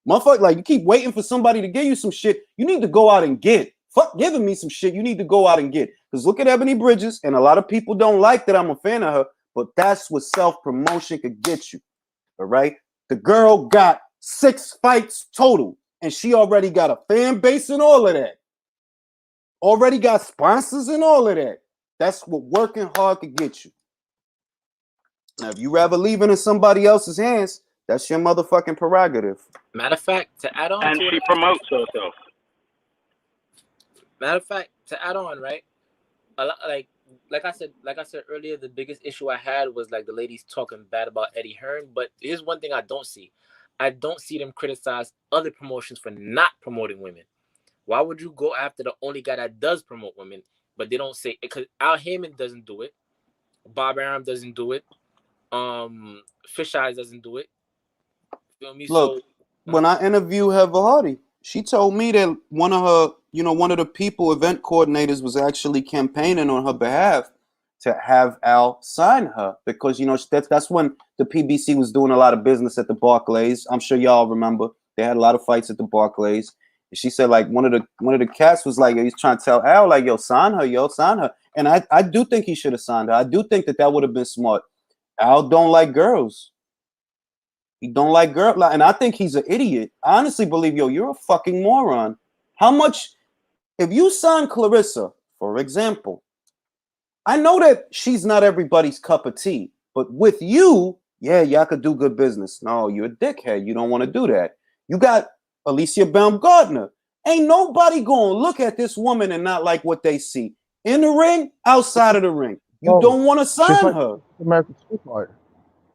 Motherfucker, like, you keep waiting for somebody to give you some shit. You need to go out and get. Fuck giving me some shit. You need to go out and get. Because look at Ebony Bridges, and a lot of people don't like that I'm a fan of her, but that's what self-promotion could get you. All right? The girl got 6 fights total, and she already got a fan base and all of that. Already got sponsors and all of that. That's what working hard could get you. Now, if you rather leave it in somebody else's hands, that's your motherfucking prerogative. Matter of fact, to add on, and she promotes herself. Matter of fact, to add on, right? A lot, like I said earlier, the biggest issue I had was like the ladies talking bad about Eddie Hearn. But here's one thing I don't see. I don't see them criticize other promotions for not promoting women. Why would you go after the only guy that does promote women, but they don't say it? Because Al Heyman doesn't do it. Bob Arum doesn't do it. Fish Eyes doesn't do it. Feel me? Look, when I interviewed Heather Hardy, she told me that one of the people, event coordinators, was actually campaigning on her behalf to have Al sign her, because that's when the PBC was doing a lot of business at the Barclays. I'm sure y'all remember they had a lot of fights at the Barclays. And she said, like, one of the cats was like, he's trying to tell Al, like, yo, sign her. And I do think he should have signed her. I do think that would have been smart. Al don't like girls. He don't like girls, and I think he's an idiot. I honestly believe, yo, you're a fucking moron. How much? If you sign Clarissa, for example, I know that she's not everybody's cup of tea, but with you, yeah, y'all could do good business. No, you're a dickhead. You don't want to do that. You got Alicia Baumgartner. Ain't nobody gonna look at this woman and not like what they see in the ring, outside of the ring. You don't want to she's sign like her. American Sweetheart.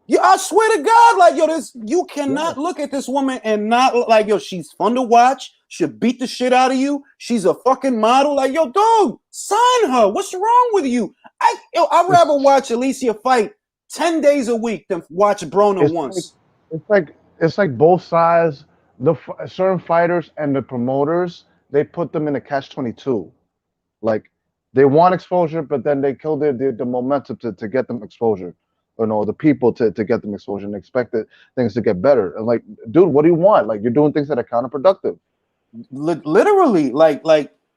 Yeah, I swear to God, like yo, this you cannot Yeah. look at this woman and not like yo. She's fun to watch. She'll beat the shit out of you. She's a fucking model. Like yo, dude, sign her. What's wrong with you? I'd rather watch Alicia fight 10 days a week than watch Broner It's once. it's like both sides. Certain fighters and the promoters, they put them in a catch-22. Like they want exposure, but then they kill the momentum to get them exposure. Or no, the people to get them exposure and expect things to get better. And like, dude, what do you want? Like you're doing things that are counterproductive. Literally, like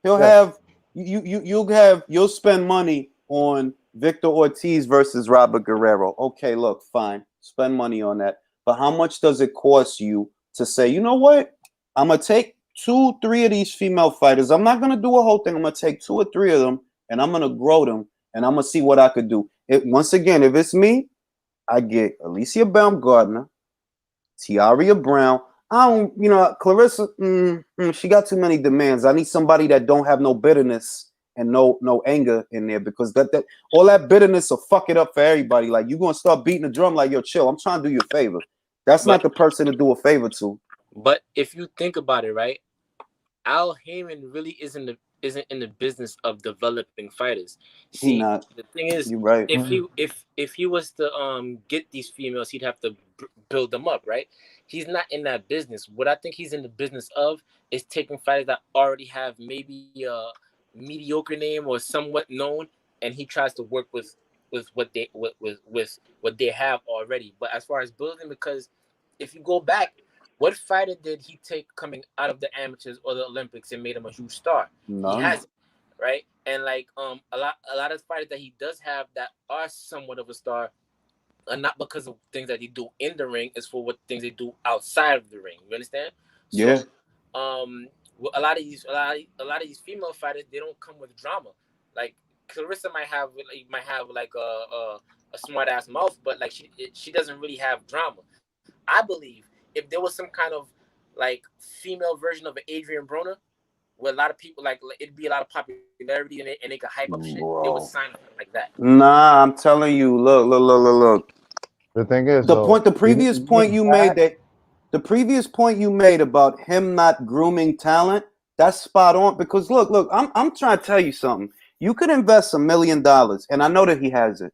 he'll have you'll spend money on Victor Ortiz versus Robert Guerrero. Okay, look, fine, spend money on that. But how much does it cost you to say, you know what? I'm gonna take 2-3 of these female fighters. I'm not gonna do a whole thing. I'm gonna take 2 or 3 of them and I'm gonna grow them and I'm gonna see what I could do. Once again, if it's me, I get Alicia Baumgartner, Tiaria Brown. I don't, Clarissa. She got too many demands. I need somebody that don't have no bitterness and no anger in there, because that all that bitterness will fuck it up for everybody. Like you gonna start beating the drum, like yo, chill. I'm trying to do you a favor. That's not the person to do a favor to. But if you think about it, right, Al Heyman really isn't in the business of developing fighters. See, not. the thing is, You're right. if he was to get these females, he'd have to build them up, right? He's not in that business. What I think he's in the business of is taking fighters that already have maybe a mediocre name or somewhat known, and he tries to work with what they have already. But as far as building, because if you go back, what fighter did he take coming out of the amateurs or the Olympics and made him a huge star? None. He hasn't, right? And like a lot of fighters that he does have that are somewhat of a star are not because of things that they do in the ring, is for what things they do outside of the ring. You understand? Yeah. So, a lot of these female fighters, they don't come with drama. Like Clarissa might have like a smart ass mouth, but like she doesn't really have drama. I believe if there was some kind of like female version of an Adrian Broner, where a lot of people like it'd be a lot of popularity and they could hype up shit, they would sign up like that. Nah, I'm telling you. Look. The thing is, The previous point you made about him not grooming talent, that's spot on. Because look, I'm trying to tell you something. You could invest $1 million, and I know that he has it.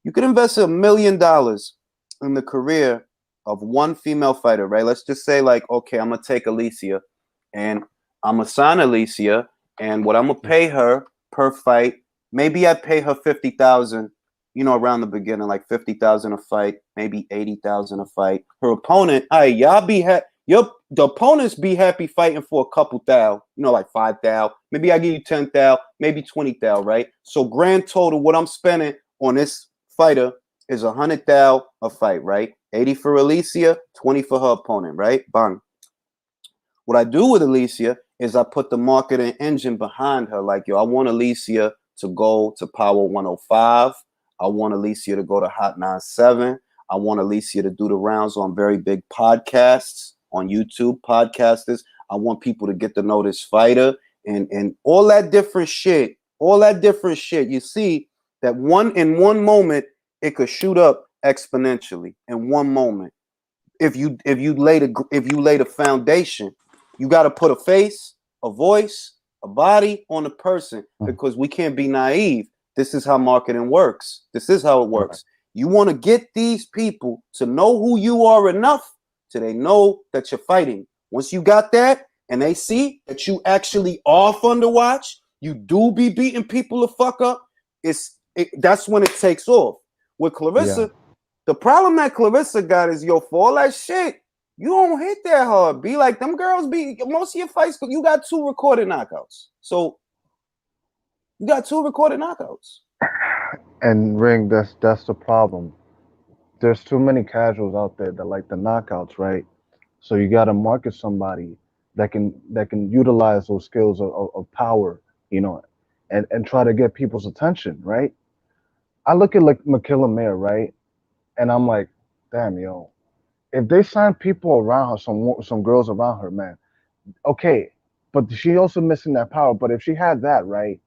You could invest $1 million in the career of one female fighter, right? Let's just say, like, okay, I'm gonna take Alicia, and I'm gonna sign Alicia, and what I'm gonna pay her per fight, maybe I pay her 50,000. Around the beginning, like 50,000 a fight, maybe 80,000 a fight. Her opponent, y'all be the opponents be happy fighting for a couple thou, like 5,000. Maybe I give you 10,000, maybe 20,000, right? So grand total, what I'm spending on this fighter is 100,000 a fight, right? 80 for Alicia, 20 for her opponent, right? Bang. What I do with Alicia is I put the marketing engine behind her. Like, yo, I want Alicia to go to Power 105. I want Alicia to go to Hot 97. I want Alicia to do the rounds on very big podcasts, on YouTube podcasters. I want people to get to know this fighter and all that different shit. All that different shit. You see that in one moment, it could shoot up exponentially in one moment. If you lay the foundation, you got to put a face, a voice, a body on a person, because we can't be naive. This is how marketing works. This is how it works. You want to get these people to know who you are enough so they know that you're fighting. Once you got that and they see that you actually are fun to watch, you do be beating people the fuck up, that's when it takes off. With Clarissa, the problem that Clarissa got is, yo, for all that shit, you don't hit that hard. Be like them girls most of your fights, you got 2 recorded knockouts. So you got 2 recorded knockouts. And Ring, that's the problem. there's too many casuals out there that like the knockouts, right? So you got to market somebody that can utilize those skills of power, you know, and try to get people's attention, right? I look at like Makilla Mayer, right, and I'm like, damn, yo, if they sign people around her, some girls around her, man, okay, but she also missing that power. But if she had that, right,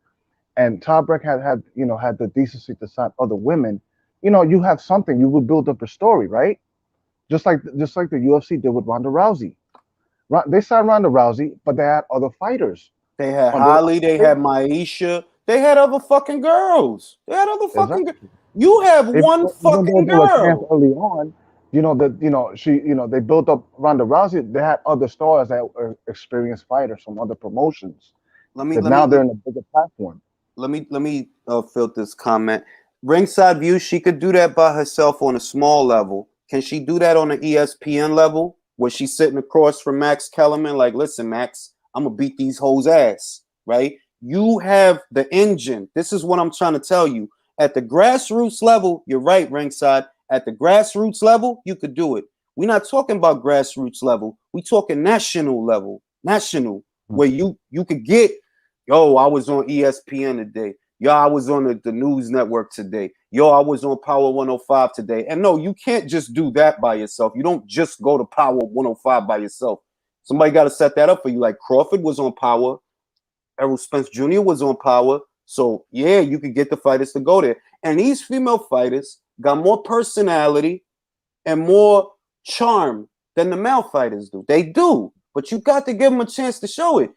and Tawk had the decency to sign other women, you have something. You would build up a story, right? Just like the UFC did with Ronda Rousey. They signed Ronda Rousey, but they had other fighters. They had on their Holly, they had Maisha, they had other fucking girls. They had other fucking Exactly. You have one Even though fucking they were cast girl. early on, they built up Ronda Rousey. They had other stars that were experienced fighters from other promotions. Let me That let now me they're in a bigger platform. let me fill this comment. Ringside View, she could do that by herself on a small level. Can she do that on an ESPN level where she's sitting across from Max Kellerman? Like, listen, Max, I'm gonna beat these hoes' ass, right? You have the engine. This is what I'm trying to tell you. At the grassroots level, you're right, Ringside. At the grassroots level, you could do it. We're not talking about grassroots level. We talking national level, national, where you could get, yo, I was on ESPN today. Yo, I was on the news network today. Yo, I was on Power 105 today. And no, you can't just do that by yourself. You don't just go to Power 105 by yourself. Somebody got to set that up for you. Like Crawford was on Power. Errol Spence Jr. was on Power. So, yeah, you could get the fighters to go there. And these female fighters got more personality and more charm than the male fighters do. They do. But you got to give them a chance to show it.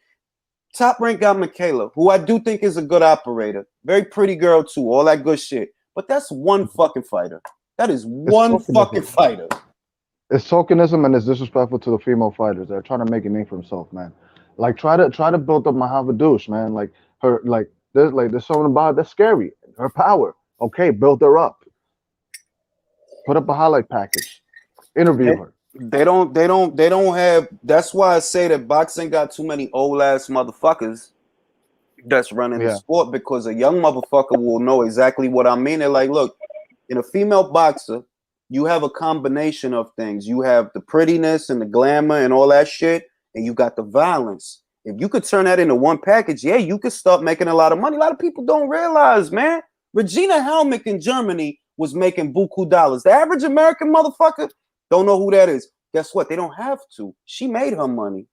Top Rank got Michaela, who I do think is a good operator. Very pretty girl, too. All that good shit. But that's one fucking fighter. That is one fucking fighter. It's tokenism and it's disrespectful to the female fighters. They're trying to make a name for themselves, man. Like try to build up Mahavadouche, man. Like her, there's something about it that's scary. Her power. Okay, build her up. Put up a highlight package. Interview her. They don't have. That's why I say that boxing got too many old ass motherfuckers that's running the sport, because a young motherfucker will know exactly what I mean. They're like, look, in a female boxer, you have a combination of things. You have the prettiness and the glamour and all that shit, and you got the violence. If you could turn that into one package, yeah, you could start making a lot of money. A lot of people don't realize, man. Regina Helmick in Germany was making buku dollars. The average American motherfucker don't know who that is. Guess what? They don't have to. She made her money.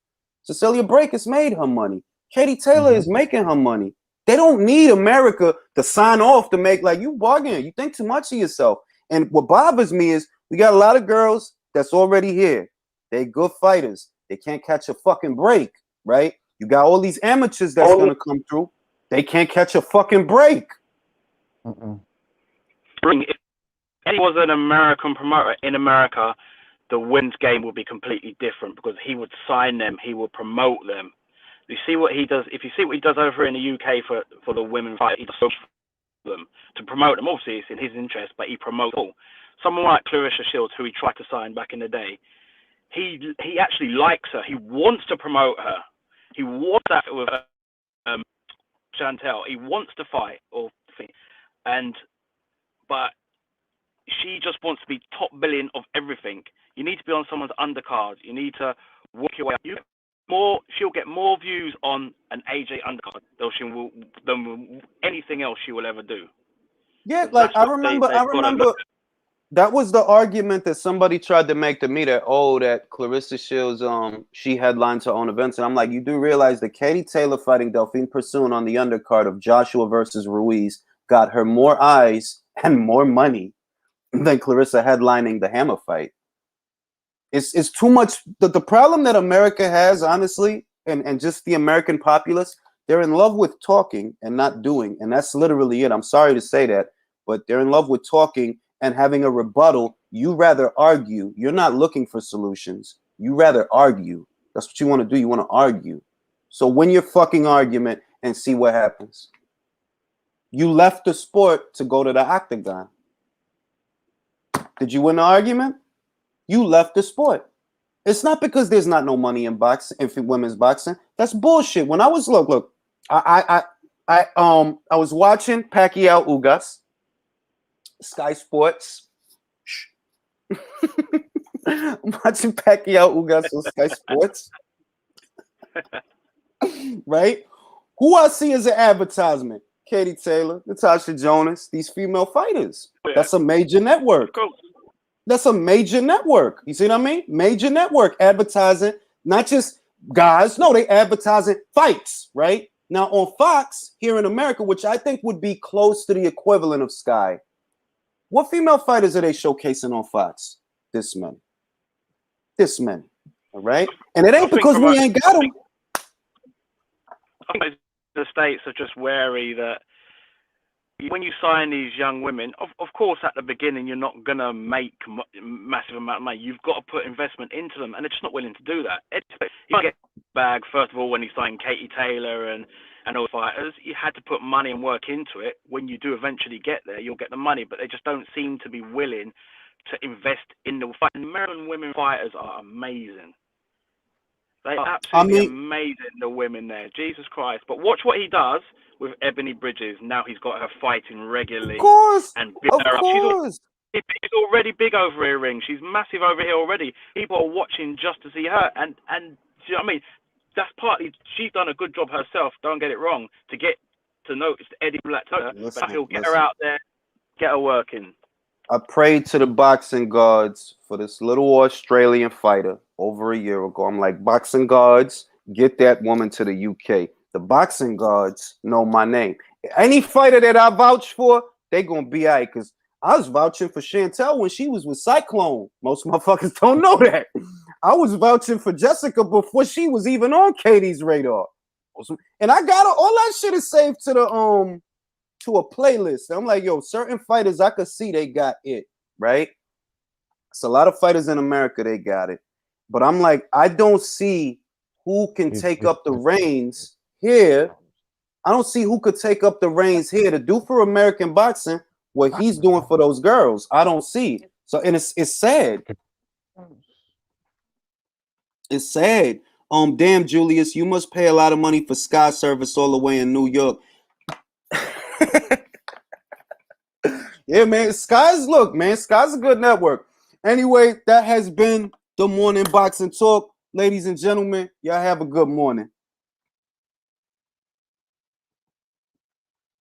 Cecilia Brækhus made her money. Katie Taylor is making her money. They don't need America to sign off to make, like, you bugging. You think too much of yourself. And what bothers me is we got a lot of girls that's already here. They good fighters. They can't catch a fucking break, right? You got all these amateurs that's going to come through. They can't catch a fucking break. If he was an American promoter in America, the women's game would be completely different because he would sign them, he would promote them. You see what he does. If you see what he does over in the UK for the women fight, he does so for them to promote them. Obviously, it's in his interest, but he promotes all. Someone like Clarissa Shields, who he tried to sign back in the day, he actually likes her. He wants to promote her. He wants that with Chantel. He wants to fight but she just wants to be top billing of everything. You need to be on someone's undercard. You need to work your way up. She'll get more views on an AJ undercard than anything else she will ever do. Yeah, like I remember that was the argument that somebody tried to make to me that Clarissa Shields she headlines her own events, and I'm like, you do realize that Katie Taylor fighting Delphine Persoon on the undercard of Joshua versus Ruiz got her more eyes and more money than Clarissa headlining the Hammer fight. It's too much. The problem that America has, honestly, and just the American populace, they're in love with talking and not doing, and that's literally it. I'm sorry to say that, but they're in love with talking and having a rebuttal. You rather argue. You're not looking for solutions. You rather argue. That's what you want to do. You want to argue. So win your fucking argument and see what happens. You left the sport to go to the octagon. Did you win the argument? You left the sport. It's not because there's not no money in boxing, in women's boxing. That's bullshit. When I was I was watching Pacquiao Ugas, Sky Sports. I'm watching Pacquiao Ugas on Sky Sports. Right? Who I see as an advertisement? Katie Taylor, Natasha Jonas, these female fighters. That's a major network. That's a major network. You see what I mean? Major network advertising, not just guys. No, they advertising fights, right? Now on Fox here in America, which I think would be close to the equivalent of Sky. What female fighters are they showcasing on Fox? This many. All right? And it ain't because we ain't got them. I think the States are just wary that when you sign these young women, of course, at the beginning, you're not going to make massive amount of money. You've got to put investment into them, and they're just not willing to do that. You get bag, first of all, when you sign Katie Taylor and all fighters, you had to put money and work into it. When you do eventually get there, you'll get the money, but they just don't seem to be willing to invest in the fight. American women fighters are amazing. They are absolutely amazing, the women there. Jesus Christ. But watch what he does with Ebony Bridges. Now he's got her fighting regularly. Of course. And build her up. She's already big over here, ring. She's massive over here already. People are watching just to see her. And do you know what I mean? That's partly, she's done a good job herself, don't get it wrong, to get to notice Eddie Black. But he'll get her out there, get her working. I prayed to the boxing gods for this little Australian fighter over a year ago. I'm like, boxing gods, get that woman to the UK. The boxing gods know my name. Any fighter that I vouch for, they gonna be all right. Because I was vouching for Chantel when she was with Cyclone. Most motherfuckers don't know that. I was vouching for Jessica before she was even on Katie's radar. And I got all that shit is saved to the to a playlist. I'm like, yo, certain fighters I could see they got it, right? It's a lot of fighters in America, they got it. But I'm like, I don't see who can take up the reins here. I don't see who could take up the reins here to do for American boxing what he's doing for those girls. I don't see. So, and it's sad. It's sad. Damn, Julius, you must pay a lot of money for Sky service all the way in New York. Yeah, man. Sky's a good network. Anyway, that has been the Morning Boxing Talk. Ladies and gentlemen, y'all have a good morning.